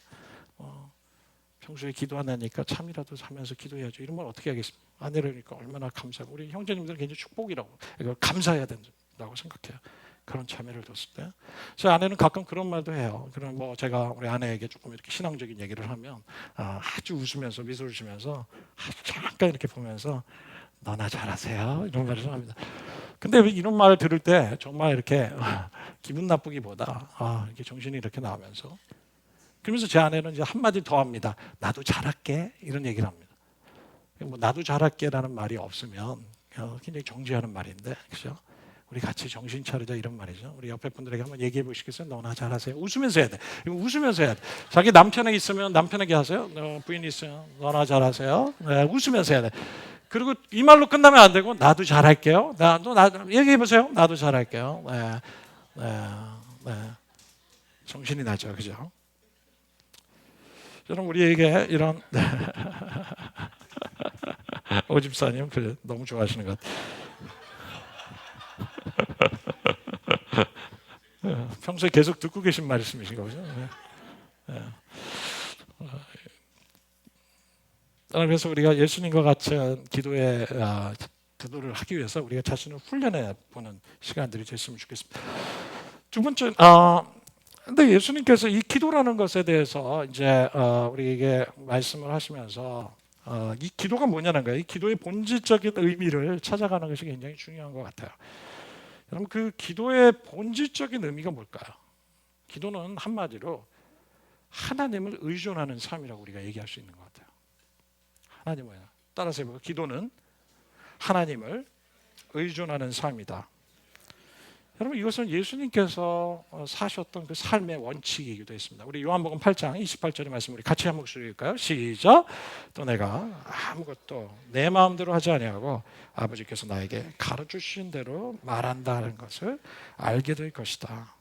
평소에 기도 안 하니까 잠이라도 자면서 기도해야죠. 이런 말 어떻게 하겠습니까? 아내라니까 얼마나 감사하고 우리 형제님들은 굉장히 축복이라고 이걸 감사해야 된다고 생각해요. 그런 자매를 뒀을 때. 제 아내는 가끔 그런 말도 해요. 그럼 뭐 제가 우리 아내에게 조금 이렇게 신앙적인 얘기를 하면 아주 웃으면서 미소를 지면서 잠깐 이렇게 보면서 너나 잘하세요 이런 말을 합니다. 근데 이런 말을 들을 때 정말 이렇게 기분 나쁘기보다 이렇게 정신이 이렇게 나오면서 그러면서 제 아내는 이제 한마디 더 합니다. 나도 잘할게 이런 얘기를 합니다. 뭐 나도 잘할게라는 말이 없으면 굉장히 정죄하는 말인데 그렇죠? 우리 같이 정신 차리자 이런 말이죠. 우리 옆에 분들에게 한번 얘기해 보시겠어요? 너나 잘하세요. 웃으면서 해야 돼. 이거 웃으면서 해야 돼. 자기 남편에게 있으면 남편에게 하세요. 부인이 있으면 너나 잘하세요. 네, 웃으면서 해야 돼. 그리고 이 말로 끝나면 안 되고 나도 잘할게요. 나 얘기해 보세요. 나도 잘할게요. 네, 네, 네. 정신이 나죠, 그죠? 저는 우리에게 이런 오집사님 너무 좋아하시는 것 같아요. 평소에 계속 듣고 계신 말씀이신 거죠. 그래서 우리가 예수님과 같은 기도를 하기 위해서 우리가 자신을 훈련해 보는 시간들이 됐으면 좋겠습니다. 두 번째, 근데 예수님께서 이 기도라는 것에 대해서 이제 우리에게 말씀을 하시면서 이 기도가 뭐냐는 거예요. 이 기도의 본질적인 의미를 찾아가는 것이 굉장히 중요한 것 같아요. 여러분 그 기도의 본질적인 의미가 뭘까요? 기도는 한마디로 하나님을 의존하는 삶이라고 우리가 얘기할 수 있는 것 같아요. 하나님을 따라서 해볼까요? 기도는 하나님을 의존하는 삶이다. 여러분 이것은 예수님께서 사셨던 그 삶의 원칙이기도 했습니다. 우리 요한복음 8장 28절의 말씀 우리 같이 한번 읽을까요? 시작. 또 내가 아무것도 내 마음대로 하지 아니하고 아버지께서 나에게 가르치신 대로 말한다는 것을 알게 될 것이다.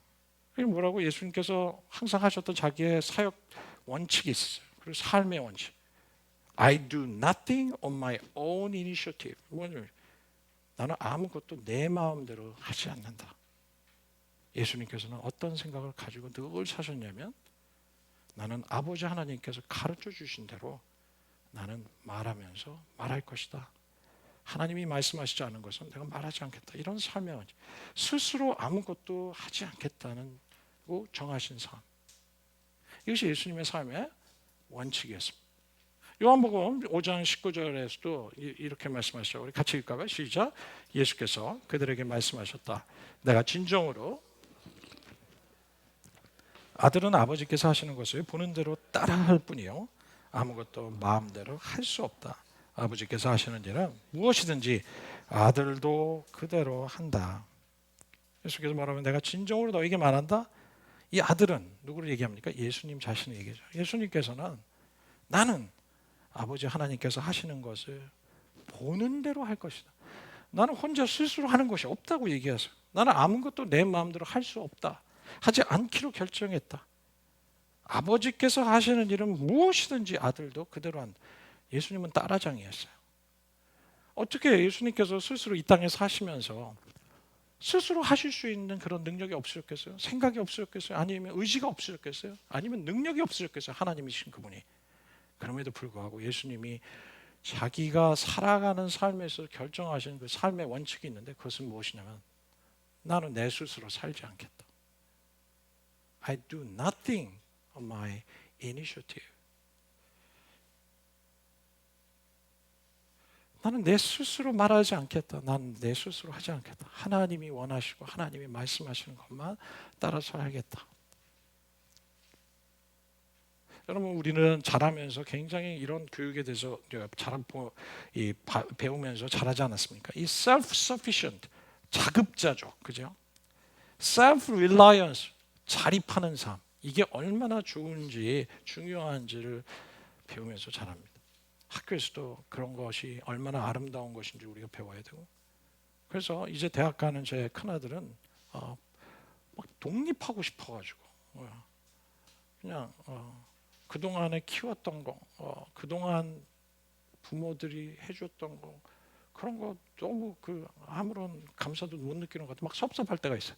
이게 뭐라고 예수님께서 항상 하셨던 자기의 사역 원칙이 있어요. 그리고 삶의 원칙. I do nothing on my own initiative. 나는 아무것도 내 마음대로 하지 않는다. 예수님께서는 어떤 생각을 가지고 늘 사셨냐면 나는 아버지 하나님께서 가르쳐 주신 대로 나는 말하면서 말할 것이다. 하나님이 말씀하시지 않은 것은 내가 말하지 않겠다. 이런 삶의 원칙. 스스로 아무것도 하지 않겠다는 고 정하신 삶. 이것이 예수님의 삶의 원칙이었습니다. 요한복음 5장 19절에서도 이렇게 말씀하시죠. 우리 같이 읽을까요? 시작. 예수께서 그들에게 말씀하셨다. 내가 진정으로 아들은 아버지께서 하시는 것을 보는 대로 따라할 뿐이요 아무것도 마음대로 할 수 없다. 아버지께서 하시는 일은 무엇이든지 아들도 그대로 한다. 예수께서 말하면 내가 진정으로 너에게 말한다. 이 아들은 누구를 얘기합니까? 예수님 자신을 얘기하죠. 예수님께서는 나는 아버지 하나님께서 하시는 것을 보는 대로 할 것이다. 나는 혼자 스스로 하는 것이 없다고 얘기하세요. 나는 아무것도 내 마음대로 할 수 없다. 하지 않기로 결정했다. 아버지께서 하시는 일은 무엇이든지 아들도 그대로 한다. 예수님은 따라장이었어요. 어떻게 예수님께서 스스로 이 땅에 사시면서 스스로 하실 수 있는 그런 능력이 없으셨겠어요? 생각이 없으셨겠어요? 아니면 의지가 없으셨겠어요? 아니면 능력이 없으셨겠어요? 하나님이신 그분이. 그럼에도 불구하고 예수님이 자기가 살아가는 삶에서 결정하시는 그 삶의 원칙이 있는데 그것은 무엇이냐면 나는 내 스스로 살지 않겠다. I do nothing on my initiative. 나는 내 스스로 말하지 않겠다. 나는 내 스스로 하지 않겠다. 하나님이 원하시고 하나님이 말씀하시는 것만 따라서 하겠다. 여러분 우리는 자라면서 굉장히 이런 교육에 대해서 배우면서 자라지 않았습니까? 이 self-sufficient, 자급자족, 그죠? self-reliance, 자립하는 삶. 이게 얼마나 좋은지 중요한지를 배우면서 자랍니다. 학교에서도 그런 것이 얼마나 아름다운 것인지 우리가 배워야 되고. 그래서 이제 대학 가는 제 큰아들은 막 독립하고 싶어가지고 그냥 그동안에 키웠던 거, 그동안 부모들이 해줬던 거 그런 거 너무 아무런 감사도 못 느끼는 것 같아. 막 섭섭할 때가 있어요.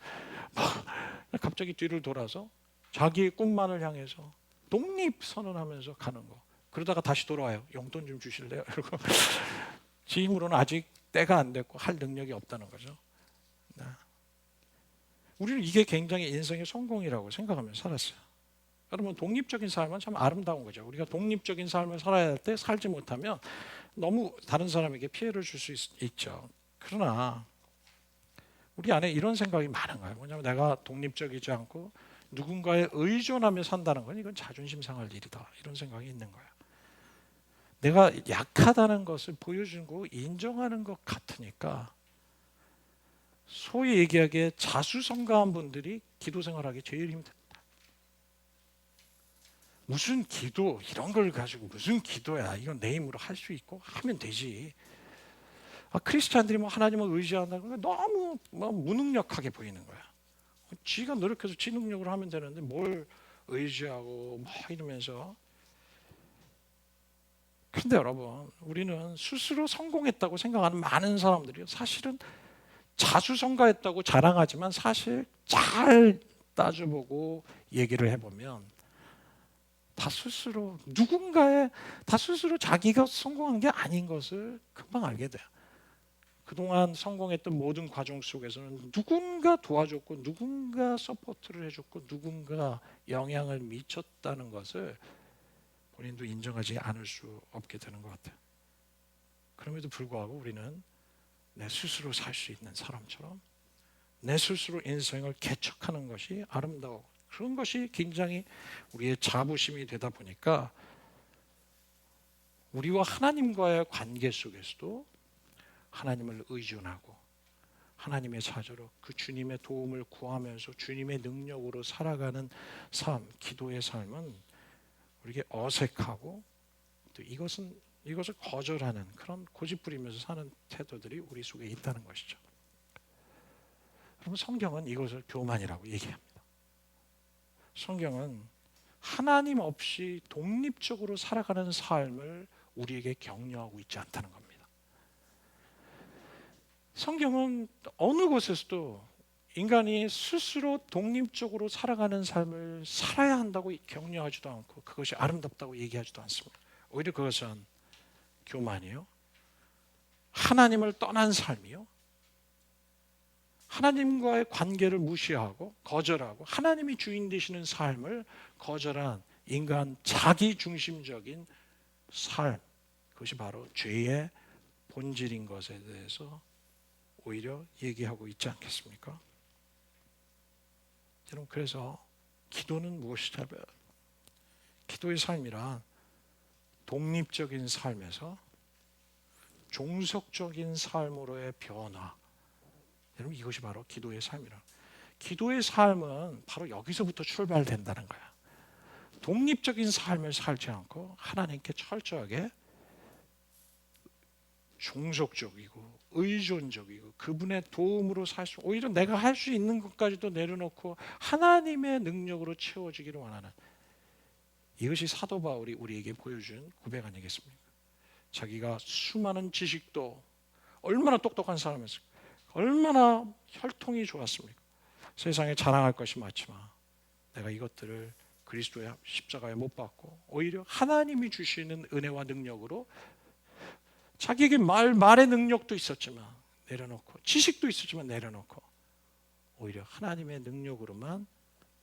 막 갑자기 뒤를 돌아서 자기의 꿈만을 향해서 독립 선언하면서 가는 거. 그러다가 다시 돌아와요. 용돈 좀 주실래요? 이러고 지 힘으로는 아직 때가 안 됐고 할 능력이 없다는 거죠. 네. 우리는 이게 굉장히 인생의 성공이라고 생각하면서 살았어요. 여러분, 독립적인 삶은 참 아름다운 거죠. 우리가 독립적인 삶을 살아야 할 때 살지 못하면 너무 다른 사람에게 피해를 줄 수 있죠. 그러나 우리 안에 이런 생각이 많은 거예요. 뭐냐면 내가 독립적이지 않고 누군가에 의존하며 산다는 건 이건 자존심 상할 일이다. 이런 생각이 있는 거예요. 내가 약하다는 것을 보여주고 인정하는 것 같으니까 소위 얘기하기에 자수성가한 분들이 기도 생활하기 제일 힘듭니다. 무슨 기도 이런 걸 가지고 무슨 기도야, 이건 내 힘으로 할 수 있고 하면 되지. 크리스찬들이 뭐 하나님을 의지한다는 건 너무 무능력하게 보이는 거야. 지가 노력해서 지 능력으로 하면 되는데 뭘 의지하고 이러면서. 근데 여러분, 우리는 스스로 성공했다고 생각하는 많은 사람들이 사실은 자수성가했다고 자랑하지만 사실 잘 따져보고 얘기를 해보면 다 스스로 자기가 성공한 게 아닌 것을 금방 알게 돼요. 그동안 성공했던 모든 과정 속에서는 누군가 도와줬고 누군가 서포트를 해줬고 누군가 영향을 미쳤다는 것을 본인도 인정하지 않을 수 없게 되는 것 같아요. 그럼에도 불구하고 우리는 내 스스로 살 수 있는 사람처럼 내 스스로 인생을 개척하는 것이 아름다워. 그런 것이 굉장히 우리의 자부심이 되다 보니까 우리와 하나님과의 관계 속에서도 하나님을 의존하고 하나님의 자녀로 그 주님의 도움을 구하면서 주님의 능력으로 살아가는 삶, 기도의 삶은 우리에게 어색하고 또 이것을 거절하는 그런 고집부리면서 사는 태도들이 우리 속에 있다는 것이죠. 여러분, 성경은 이것을 교만이라고 얘기합니다. 성경은 하나님 없이 독립적으로 살아가는 삶을 우리에게 격려하고 있지 않다는 겁니다. 성경은 어느 곳에서도 인간이 스스로 독립적으로 살아가는 삶을 살아야 한다고 격려하지도 않고 그것이 아름답다고 얘기하지도 않습니다. 오히려 그것은 교만이요, 하나님을 떠난 삶이요, 하나님과의 관계를 무시하고 거절하고 하나님이 주인 되시는 삶을 거절한 인간 자기중심적인 삶, 그것이 바로 죄의 본질인 것에 대해서 오히려 얘기하고 있지 않겠습니까? 여러분, 그래서 기도는 무엇이냐면 기도의 삶이란 독립적인 삶에서 종속적인 삶으로의 변화. 여러분, 이것이 바로 기도의 삶이라. 기도의 삶은 바로 여기서부터 출발된다는 거야. 독립적인 삶을 살지 않고 하나님께 철저하게 종속적이고 의존적이고 그분의 도움으로 살 수, 오히려 내가 할 수 있는 것까지도 내려놓고 하나님의 능력으로 채워지기를 원하는, 이것이 사도 바울이 우리에게 보여준 고백 아니겠습니까? 자기가 수많은 지식도, 얼마나 똑똑한 사람이었습니까? 얼마나 혈통이 좋았습니까? 세상에 자랑할 것이 많지만 내가 이것들을 그리스도의 십자가에 못 박고 오히려 하나님이 주시는 은혜와 능력으로 자기에게 말의 능력도 있었지만 내려놓고, 지식도 있었지만 내려놓고 오히려 하나님의 능력으로만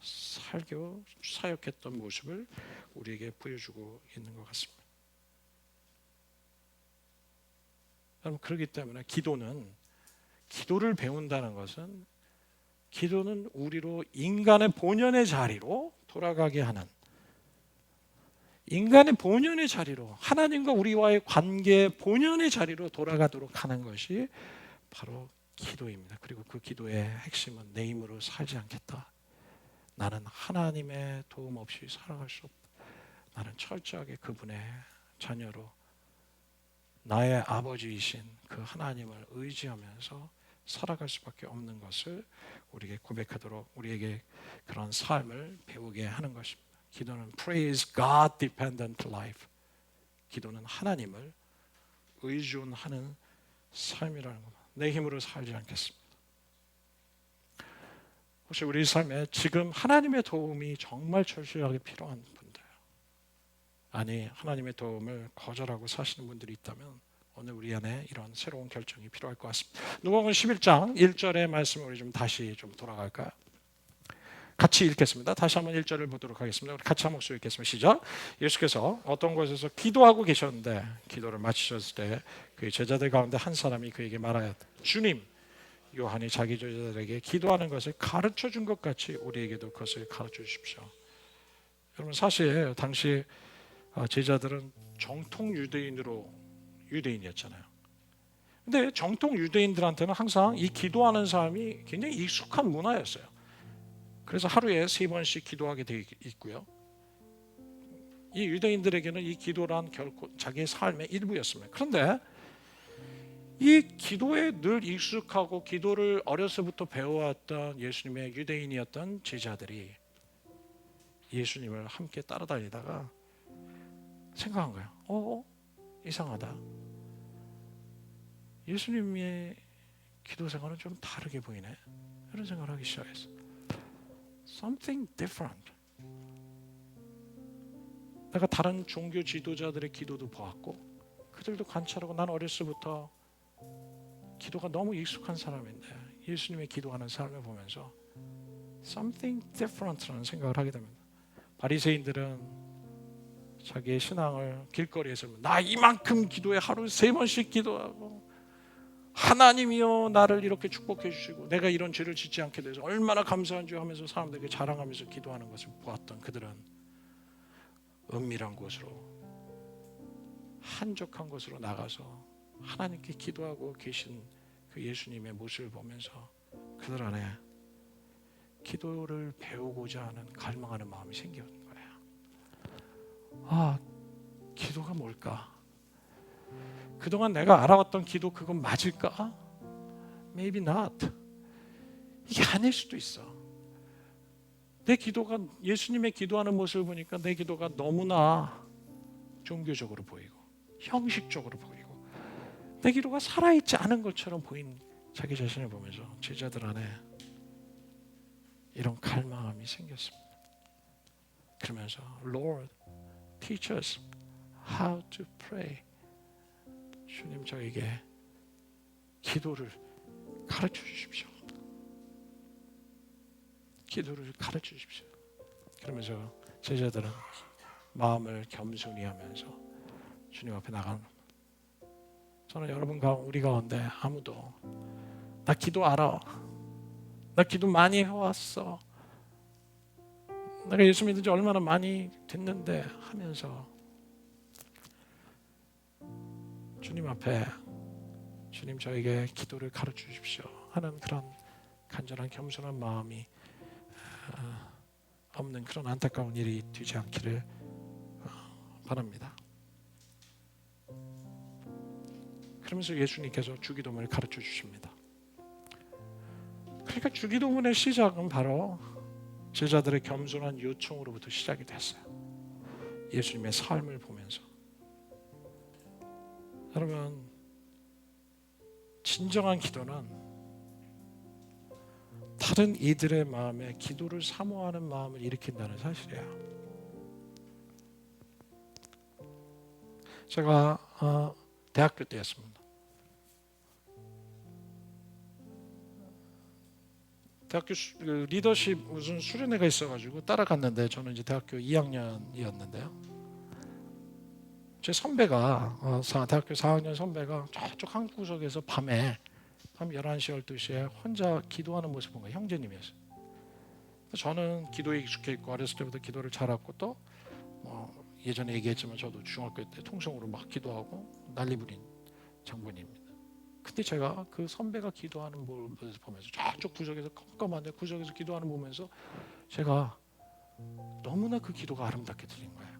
살고 사역했던 모습을 우리에게 보여주고 있는 것 같습니다. 여러분, 그렇기 때문에 기도를 배운다는 것은, 기도는 우리로 인간의 본연의 자리로 돌아가게 하는, 인간의 본연의 자리로, 하나님과 우리와의 관계 본연의 자리로 돌아가도록 하는 것이 바로 기도입니다. 그리고 그 기도의 핵심은 내 힘으로 살지 않겠다. 나는 하나님의 도움 없이 살아갈 수 없다. 나는 철저하게 그분의 자녀로 나의 아버지이신 그 하나님을 의지하면서 살아갈 수밖에 없는 것을 우리에게 고백하도록, 우리에게 그런 삶을 배우게 하는 것입니다. 기도는 praise God dependent life. 기도는 하나님을 의존하는 삶이라는 겁니다. 내 힘으로 살지 않겠습니다. 혹시 우리 삶에 지금 하나님의 도움이 정말 절실하게 필요한 분들, 아니 하나님의 도움을 거절하고 사시는 분들이 있다면 오늘 우리 안에 이런 새로운 결정이 필요할 것 같습니다. 누가복음 11장 1절의 말씀을 우리 좀 다시 좀 돌아갈까요? 같이 읽겠습니다. 다시 한번 1절을 보도록 하겠습니다. 우리 같이 한 목소리 읽겠습니다. 시작. 예수께서 어떤 곳에서 기도하고 계셨는데 기도를 마치셨을 때 그의 제자들 가운데 한 사람이 그에게 말하였다. 주님, 요한이 자기 제자들에게 기도하는 것을 가르쳐 준 것 같이 우리에게도 그것을 가르쳐 주십시오. 여러분 사실 당시 제자들은 정통 유대인이었잖아요. 근데 정통 유대인들한테는 항상 이 기도하는 사람이 굉장히 익숙한 문화였어요. 그래서 하루에 3번씩 기도하게 되어 있고요. 이 유대인들에게는 이 기도란 결코 자기의 삶의 일부였습니다. 그런데 이 기도에 늘 익숙하고 기도를 어려서부터 배워왔던 예수님의 유대인이었던 제자들이 예수님을 함께 따라다니다가 생각한 거예요. 이상하다. 예수님의 기도 생활은 좀 다르게 보이네. 이런 생각을 하기 시작했어요. Something different. 내가 다른 종교 지도자들의 기도도 보았고 그들도 관찰하고 난 어렸을 때부터 기도가 너무 익숙한 사람인데 예수님의 기도하는 삶을 보면서 Something different라는 생각을 하게 됩니다. 바리새인들은 자기의 신앙을 길거리에서 나 이만큼 기도해 하루 3번씩 기도하고 하나님이여 나를 이렇게 축복해 주시고 내가 이런 죄를 짓지 않게 돼서 얼마나 감사한 줄 하면서 사람들에게 자랑하면서 기도하는 것을 보았던 그들은 은밀한 곳으로 한적한 곳으로 나가서 하나님께 기도하고 계신 그 예수님의 모습을 보면서 그들 안에 기도를 배우고자 하는 갈망하는 마음이 생긴 거예요. 기도가 뭘까? 그동안 내가 알아왔던 기도 그건 맞을까? Maybe not. 이게 아닐 수도 있어. 내 기도가 예수님의 기도하는 모습을 보니까 내 기도가 너무나 종교적으로 보이고 형식적으로 보이고 내 기도가 살아있지 않은 것처럼 보인 자기 자신을 보면서 제자들 안에 이런 갈망함이 생겼습니다. 그러면서 Lord, teach us how to pray. 주님 저에게 기도를 가르쳐 주십시오. 기도를 가르쳐 주십시오. 그러면서 제자들은 마음을 겸손히 하면서 주님 앞에 나가는 겁니다. 저는 여러분과 우리 가운데 아무도 나 기도 알아. 나 기도 많이 해왔어. 내가 예수 믿은 지 얼마나 많이 됐는데 하면서 주님 앞에 주님 저에게 기도를 가르쳐 주십시오 하는 그런 간절한 겸손한 마음이 없는 그런 안타까운 일이 되지 않기를 바랍니다. 그러면서 예수님께서 주기도문을 가르쳐 주십니다. 그러니까 주기도문의 시작은 바로 제자들의 겸손한 요청으로부터 시작이 됐어요. 예수님의 삶을 보면서 여러분 진정한 기도는 다른 이들의 마음에 기도를 사모하는 마음을 일으킨다는 사실이에요. 제가 대학교 때였습니다. 대학교 리더십 무슨 수련회가 있어가지고 따라갔는데 저는 이제 대학교 2학년이었는데요. 제 선배가 대학교 4학년 선배가 저쪽 한 구석에서 밤 11시 12시에 혼자 기도하는 모습을 본 거예요. 형제님이었어요. 저는 기도에 익숙해 있고 어렸을 때부터 기도를 잘했고 또 예전에 얘기했지만 저도 중학교 때 통성으로 막 기도하고 난리 부린 장본입니다. 근데 제가 그 선배가 기도하는 모습을 보면서 저쪽 구석에서 컴컴한데 구석에서 기도하는 거 보면서 제가 너무나 그 기도가 아름답게 들린 거예요.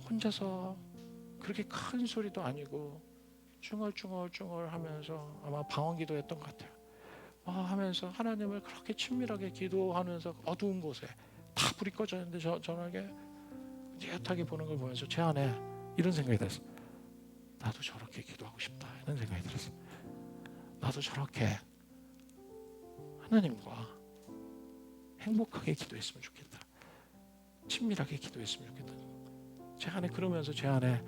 혼자서 그렇게 큰 소리도 아니고 중얼중얼 하면서 아마 방언기도했던 것 같아요. 하면서 하나님을 그렇게 친밀하게 기도하면서 어두운 곳에 다 불이 꺼져 있는데 저에게 뉘엿하게 보는 걸 보면서 제 안에 이런 생각이 들었어요. 나도 저렇게 기도하고 싶다 이런 생각이 들었어요. 나도 저렇게 하나님과 행복하게 기도했으면 좋겠다. 친밀하게 기도했으면 좋겠다. 제 안에 그러면서 제 안에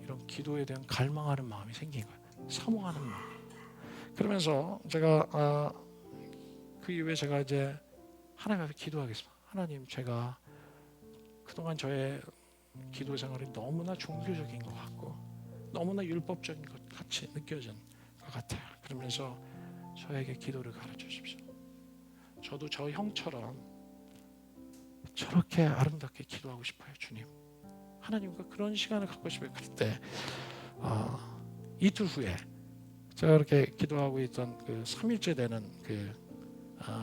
이런 기도에 대한 갈망하는 마음이 생긴 거예요. 사모하는 마음. 그러면서 제가 그 이후에 제가 이제 하나님 앞에 기도하겠습니다. 하나님, 제가 그동안 저의 기도 생활이 너무나 종교적인 것 같고 너무나 율법적인 것 같이 느껴진 것 같아요. 그러면서 저에게 기도를 가르쳐 주십시오. 저도 저 형처럼 저렇게 아름답게 기도하고 싶어요, 주님. 하나님과 그런 시간을 갖고 싶어요. 그때 이틀 후에 제가 이렇게 기도하고 있던 그 3일째 되는 그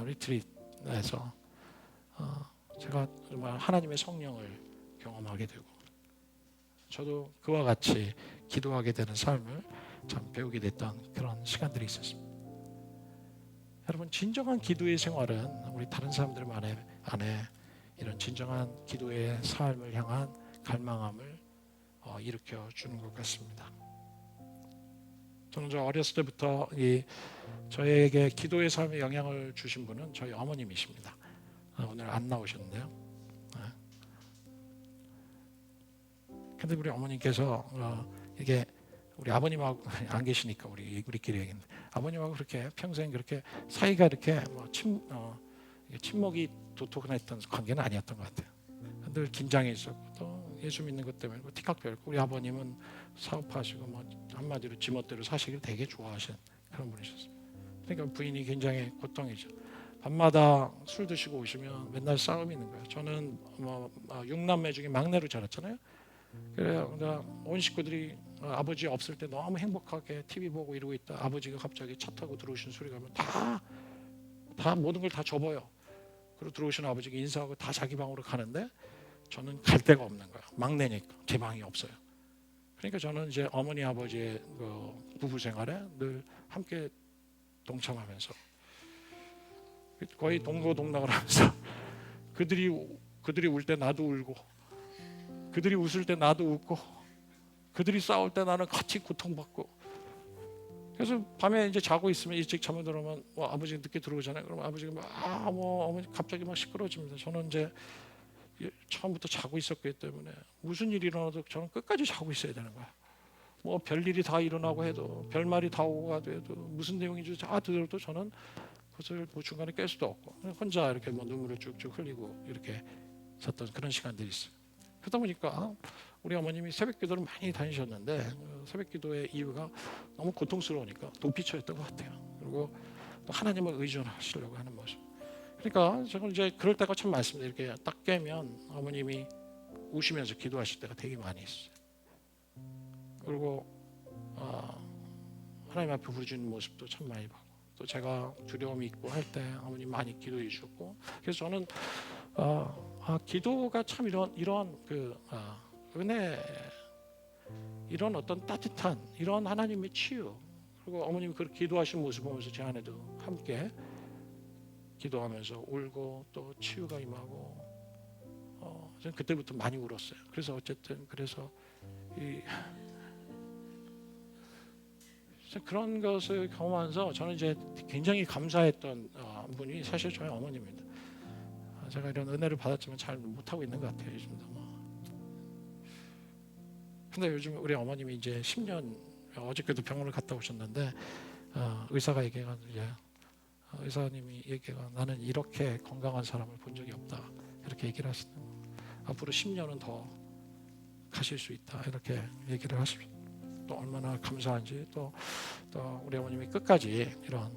리트릿에서 제가 정말 하나님의 성령을 경험하게 되고 저도 그와 같이 기도하게 되는 삶을 참 배우게 됐던 그런 시간들이 있었습니다. 여러분, 진정한 기도의 생활은 우리 다른 사람들 안에 이런 진정한 기도의 삶을 향한 갈망함을 일으켜 주는 것 같습니다. 저는 어렸을 때부터 저에게 기도의 삶에 영향을 주신 분은 저희 어머님이십니다. 오늘 안 나오셨는데요. 근데 우리 어머님께서 이게 우리 아버님하고 안 계시니까 우리끼리 얘기인데 아버님하고 그렇게 평생 그렇게 사이가 이렇게 친목이 도토했던 관계는 아니었던 것 같아요. 늘 긴장해 있었고 또 예수 믿는 것 때문에 티격태격. 우리 아버님은 사업하시고 한마디로 지멋대로 사시길 되게 좋아하시는 그런 분이셨어요. 그러니까 부인이 굉장히 고통이죠. 밤마다 술 드시고 오시면 맨날 싸움이 있는 거예요. 저는 6남매 중에 막내로 자랐잖아요. 그래요. 온 식구들이 아버지 없을 때 너무 행복하게 TV 보고 이러고 있다. 아버지가 갑자기 차 타고 들어오신 소리가 나면 다 모든 걸 다 접어요. 그리고 들어오시는 아버지가 인사하고 다 자기 방으로 가는데 저는 갈 데가 없는 거예요. 막내니까 제 방이 없어요. 그러니까 저는 이제 어머니 아버지의 부부 생활에 늘 함께 동참하면서 거의 동고동락을 하면서 그들이 울 때 나도 울고 그들이 웃을 때 나도 웃고 그들이 싸울 때 나는 같이 고통받고 그래서 밤에 이제 자고 있으면 일찍 잠을 들어오면 아버지가 늦게 들어오잖아요. 그럼 아버지가 어머니 갑자기 시끄러워집니다. 저는 이제 처음부터 자고 있었기 때문에 무슨 일이 일어나도 저는 끝까지 자고 있어야 되는 거야. 별일이 다 일어나고 해도 별말이 다 오고 가도 해도 무슨 내용인지 다 들어도 저는 그것을 중간에 깰 수도 없고 혼자 이렇게 눈물을 쭉쭉 흘리고 이렇게 있었던 그런 시간들이 있어요. 그러다 보니까 우리 어머님이 새벽기도를 많이 다니셨는데 새벽기도의 이유가 너무 고통스러우니까 도피처였던 것 같아요. 그리고 또 하나님을 의존하시려고 하는 모습. 그러니까 저는 이제 그럴 때가 참 많습니다. 이렇게 딱 깨면 어머님이 우시면서 기도하실 때가 되게 많이 있어요. 그리고 하나님 앞에 부르짖는 모습도 참 많이 보고 또 제가 두려움이 있고 할 때 어머님 많이 기도해 주셨고 그래서 저는 기도가 참 이런 은혜, 이런 어떤 따뜻한 이런 하나님의 치유 그리고 어머님이 그렇게 기도하신 모습 보면서 제 안에도 함께 기도하면서 울고 또 치유가 임하고 저는 그때부터 많이 울었어요. 그래서 어쨌든 그런 것을 경험하면서 저는 이제 굉장히 감사했던 분이 사실 저희 어머님입니다. 제가 이런 은혜를 받았지만 잘 못하고 있는 것 같아요. 요즘도 근데 요즘 우리 어머님이 이제 10년 어저께도 병원을 갔다 오셨는데 의사가 얘기해가지고 의사님이 얘기가 나는 이렇게 건강한 사람을 본 적이 없다 이렇게 얘기를 하시는 앞으로 10년은 더 가실 수 있다 이렇게 얘기를 하십니다. 또 얼마나 감사한지 또 우리 어머님이 끝까지 이런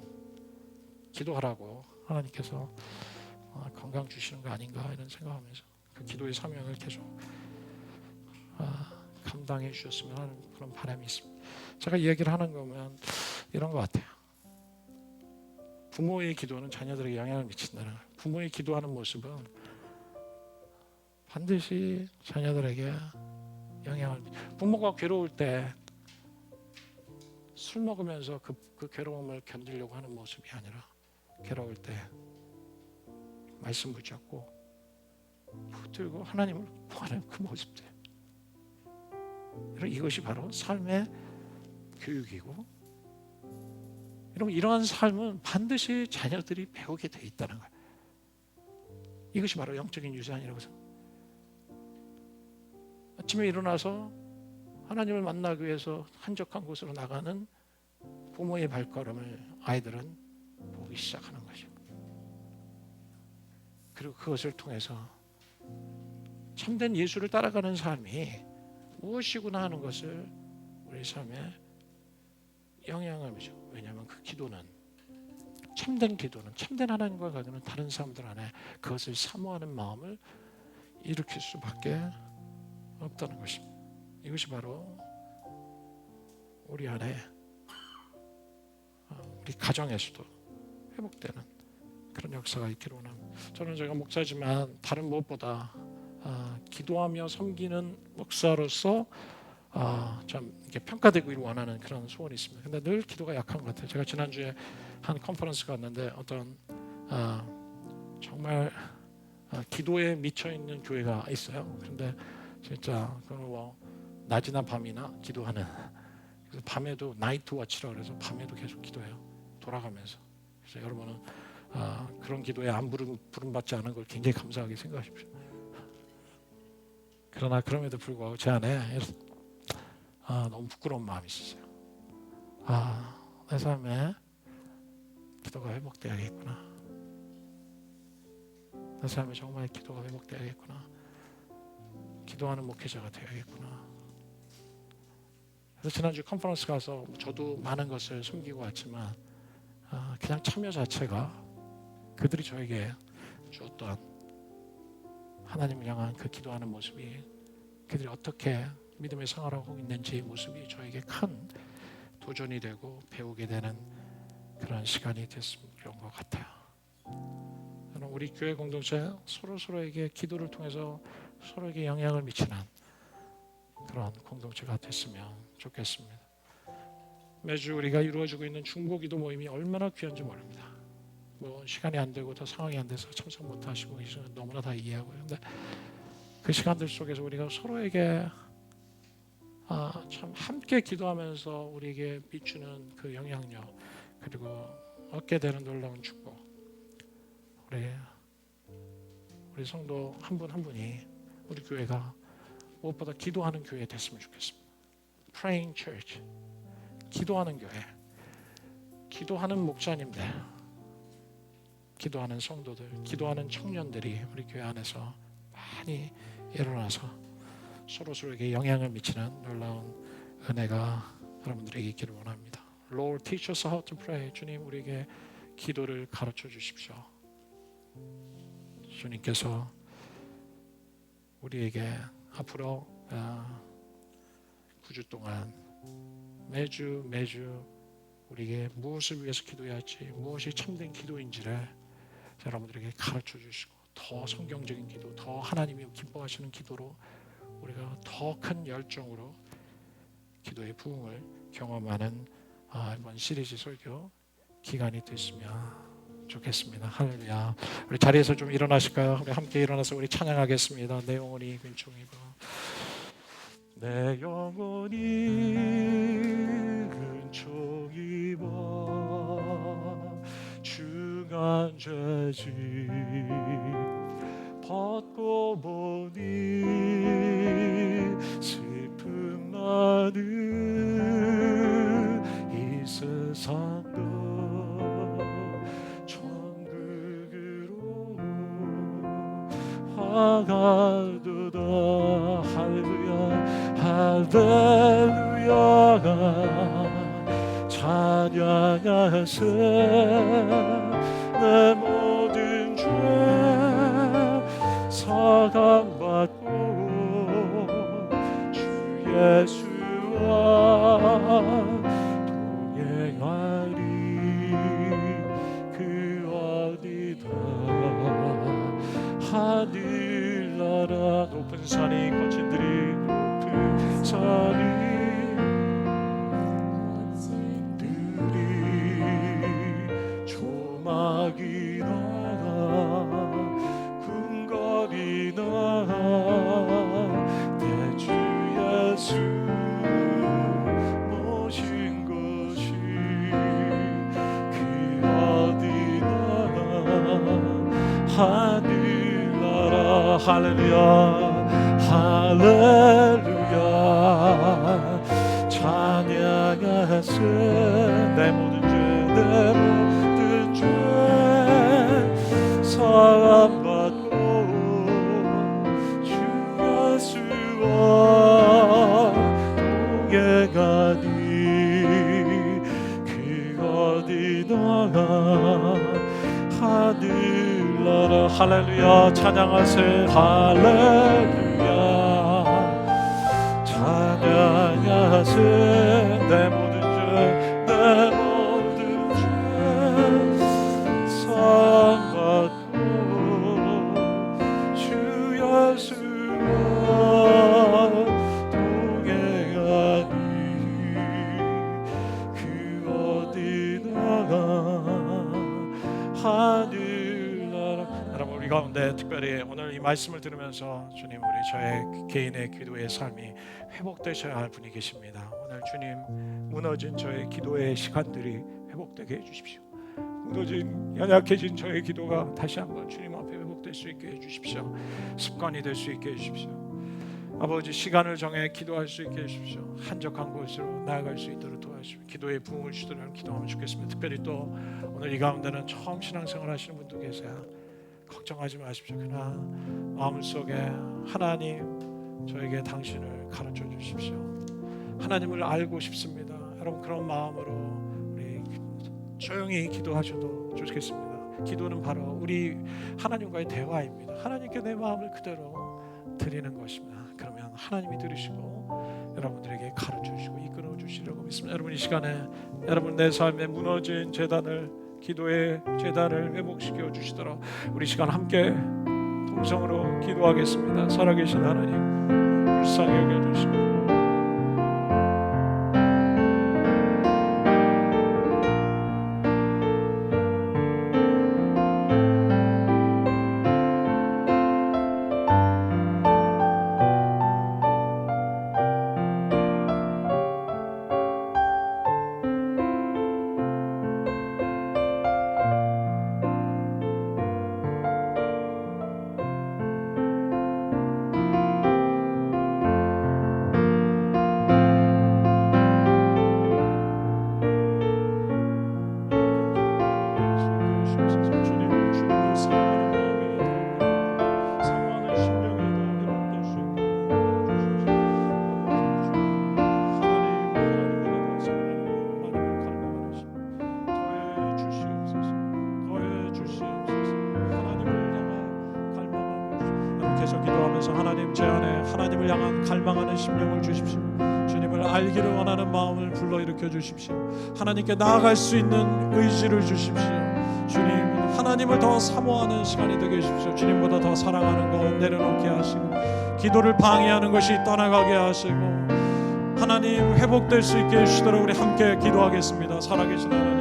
기도하라고 하나님께서 건강 주시는 거 아닌가 이런 생각하면서 그 기도의 사명을 계속 감당해 주셨으면 하는 그런 바람이 있습니다. 제가 이 얘기를 하는 거면 이런 것 같아요. 부모의 기도는 자녀들에게 영향을 미친다는 거예요. 부모의 기도하는 모습은 반드시 자녀들에게 영향을 미쳐요. 부모가 괴로울 때 술 먹으면서 그 괴로움을 견디려고 하는 모습이 아니라 괴로울 때 말씀 붙잡고 붙들고 하나님을 구하는 그 모습들. 이것이 바로 삶의 교육이고 여러분 이러한 삶은 반드시 자녀들이 배우게 돼 있다는 거예요. 이것이 바로 영적인 유산이라고 생각합니다. 아침에 일어나서 하나님을 만나기 위해서 한적한 곳으로 나가는 부모의 발걸음을 아이들은 보기 시작하는 거죠. 그리고 그것을 통해서 참된 예수를 따라가는 삶이 무엇이구나 하는 것을 우리 삶에 영향을 미쳐. 왜냐하면 그 기도는, 참된 기도는 참된 하나님과 가지는 다른 사람들 안에 그것을 사모하는 마음을 일으킬 수밖에 없다는 것입니다. 이것이 바로 우리 안에, 우리 가정에서도 회복되는 그런 역사가 있기를 원합니다. 저는 제가 목사지만 다른 무엇보다 기도하며 섬기는 목사로서 좀 이렇게 평가되기를 원하는 그런 소원이 있습니다. 근데 늘 기도가 약한 것 같아요. 제가 지난주에 한 컨퍼런스가 왔는데 어떤 정말 기도에 미쳐 있는 교회가 있어요. 그런데 진짜 그건 뭐 낮이나 밤이나 기도하는, 그래서 밤에도 나이트 워치라고 그래서 밤에도 계속 기도해요. 돌아가면서. 그래서 여러분은 그런 기도에 안 부름받지 않은 걸 굉장히 감사하게 생각하십시오. 그러나 그럼에도 불구하고 제 안에 너무 부끄러운 마음이 있었어요. 내 삶에 기도가 회복되어야겠구나. 내 삶에 정말 기도가 회복되어야겠구나. 기도하는 목회자가 되어야겠구나. 그래서 지난주 컨퍼런스 가서 저도 많은 것을 숨기고 왔지만 그냥 참여 자체가 그들이 저에게 주었던 하나님을 향한 그 기도하는 모습이, 그들이 어떻게 믿음의 생활을 하고 있는지 모습이 저에게 큰 도전이 되고 배우게 되는 그런 시간이 됐으면 것 같아요. 저는 우리 교회 공동체 서로에게 기도를 통해서 서로에게 영향을 미치는 그런 공동체가 됐으면 좋겠습니다. 매주 우리가 이루어지고 있는 중보기도 모임이 얼마나 귀한지 모릅니다. 뭐 시간이 안 되고 더 상황이 안 돼서 참석 못 하시고 계시는 너무나 다 이해하고요. 근데 그 시간들 속에서 우리가 서로에게 참 함께 기도하면서 우리에게 비추는 그 영향력, 그리고 얻게 되는 놀라운 축복, 우리 성도 한 분 한 분이 우리 교회가 무엇보다 기도하는 교회 됐으면 좋겠습니다. Praying Church, 기도하는 교회, 기도하는 목사님들, 기도하는 성도들, 기도하는 청년들이 우리 교회 안에서 많이 일어나서 서로에게 영향을 미치는 놀라운 은혜가 여러분들에게 있기를 원합니다. Lord, teach us how to pray. 주님, 우리에게 기도를 가르쳐 주십시오. 주님께서 우리에게 앞으로 9주 동안 매주 우리에게 무엇을 위해서 기도해야 할지, 무엇이 참된 기도인지를 여러분들에게 가르쳐 주시고, 더 성경적인 기도, 더 하나님이 기뻐하시는 기도로 우리가 더 큰 열정으로 기도의 부흥을 경험하는 이번 시리즈 설교 기간이 됐으면 좋겠습니다. 할렐루야. 우리 자리에서 좀 일어나실까요? 우리 함께 일어나서 우리 찬양하겠습니다. 내 영혼이 근총이고 내 영혼이 근총이고 중한 죄짐 벗고 보니 슬픔 많은 이 세상도 천국으로 화가도다. 할렐루야 할렐루야 찬양하세. 내 모든 죄 사강받고 주 예수와 동행하리. 그 어디다 하늘나라 높은 산이 거친들이 높은 산이 조막이 나가 궁궐이 나가 내 주 예수 모신 곳이 그 어디나 하늘나라. 할렐루야 할렐루야 찬양하세 내 모든 죄 사함받고 주 예수와 동행하니 그 어디나 하늘나라 할렐루야 찬양하세 할렐루야 찬양하세 내 모든 죄 사함받고 주 예수와 동행하니 그 어디나 하늘나라. 여러분 우리 가운데 특별히 오늘 이 말씀을 들으면서 주님 우리 저의 개인의 기도의 삶이 회복되셔야 할 분이 계십니다. 오늘 주님 무너진 저의 기도의 시간들이 회복되게 해주십시오. 무너진 연약해진 저의 기도가 다시 한번 주님 앞에 회복될 수 있게 해주십시오. 습관이 될 수 있게 해주십시오. 아버지 시간을 정해 기도할 수 있게 해주십시오. 한적한 곳으로 나아갈 수 있도록 도와주십시오. 기도의 부흥을 주도록 기도하면 좋겠습니다. 특별히 또 오늘 이 가운데는 처음 신앙생활 하시는 분도 계세요. 걱정하지 마십시오. 그러나 마음속에 하나님 저에게 당신을 가르쳐 주십시오. 하나님을 알고 싶습니다. 여러분 그런 마음으로 우리 조용히 기도하셔도 좋겠습니다. 기도는 바로 우리 하나님과의 대화입니다. 하나님께 내 마음을 그대로 드리는 것입니다. 그러면 하나님이 들으시고 여러분들에게 가르쳐 주시고 이끌어 주시려고 믿습니다. 여러분 이 시간에 여러분 내 삶에 무너진 재단을 기도의 재단을 회복시켜 주시도록 우리 시간 함께 동성으로 기도하겠습니다. 살아계신 하나님 불쌍히 여겨주시고 하나님 제 안에 하나님을 향한 갈망하는 심령을 주십시오. 주님을 알기를 원하는 마음을 불러일으켜 주십시오. 하나님께 나아갈 수 있는 의지를 주십시오. 주님 하나님을 더 사모하는 시간이 되게 해주십시오. 주님보다 더 사랑하는 것 내려놓게 하시고 기도를 방해하는 것이 떠나가게 하시고 하나님 회복될 수 있게 해주시도록 우리 함께 기도하겠습니다. 살아계신 하나님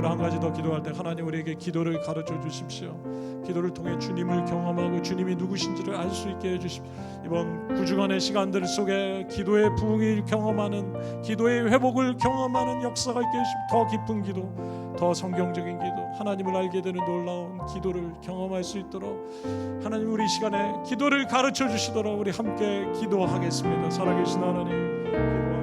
한 가지 더 기도할 때 하나님 우리에게 기도를 가르쳐 주십시오. 기도를 통해 주님을 경험하고 주님이 누구신지를 알 수 있게 해주십시오. 이번 9주간의 시간들 속에 기도의 부흥을 경험하는 기도의 회복을 경험하는 역사가 있게 해주십시오. 더 깊은 기도 더 성경적인 기도 하나님을 알게 되는 놀라운 기도를 경험할 수 있도록 하나님 우리 시간에 기도를 가르쳐 주시도록 우리 함께 기도하겠습니다. 살아계신 하나님 기도합니다.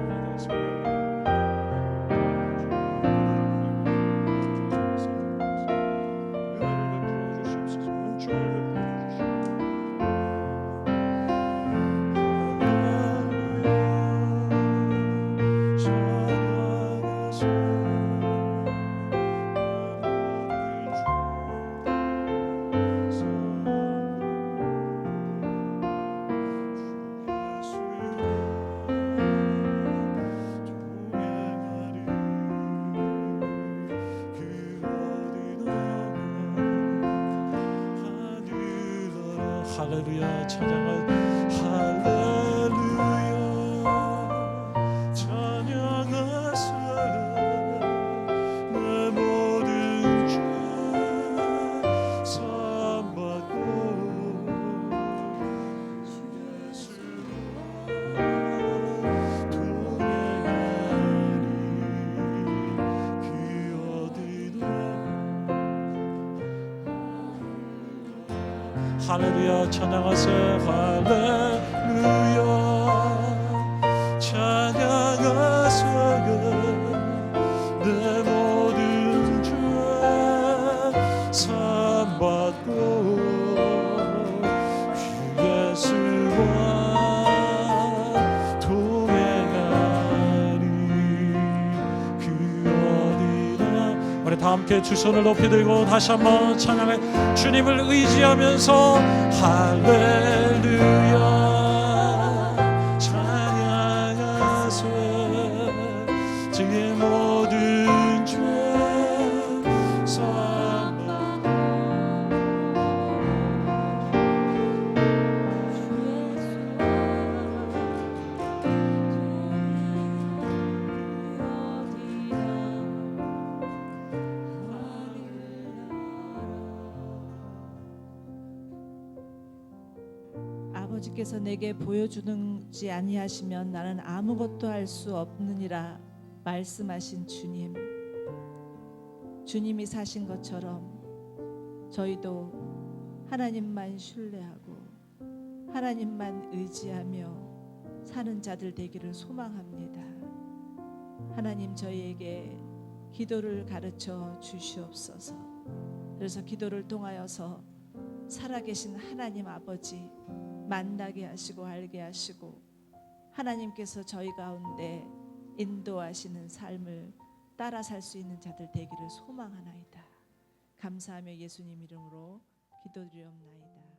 할렐루야 찬양을 할렐루야 찬양하세 내 모든 죄 사함받고 주 예수와 동행하리 그 어디나 할렐루야 찬양하세 할렐루야 찬양하세 내 모든 죄 사함받고 주 예수와 동행하리 그 어디나 우리 다 함께 두 손을 높이 들고 다시 한번 찬양해 주님을 의지하면서 할렐루야 찬양하세 제 모든 죄 사함받고 아버지께서 내게 보여주는지 아니하시면 나는 아무것도 할 수 없느니라 말씀하신 주님, 주님이 사신 것처럼 저희도 하나님만 신뢰하고 하나님만 의지하며 사는 자들 되기를 소망합니다. 하나님 저희에게 기도를 가르쳐 주시옵소서. 그래서 기도를 통하여서 살아계신 하나님 아버지 만나게 하시고 알게 하시고 하나님께서 저희 가운데 인도하시는 삶을 따라 살 수 있는 자들 되기를 소망하나이다. 감사하며 예수님 이름으로 기도드리옵나이다.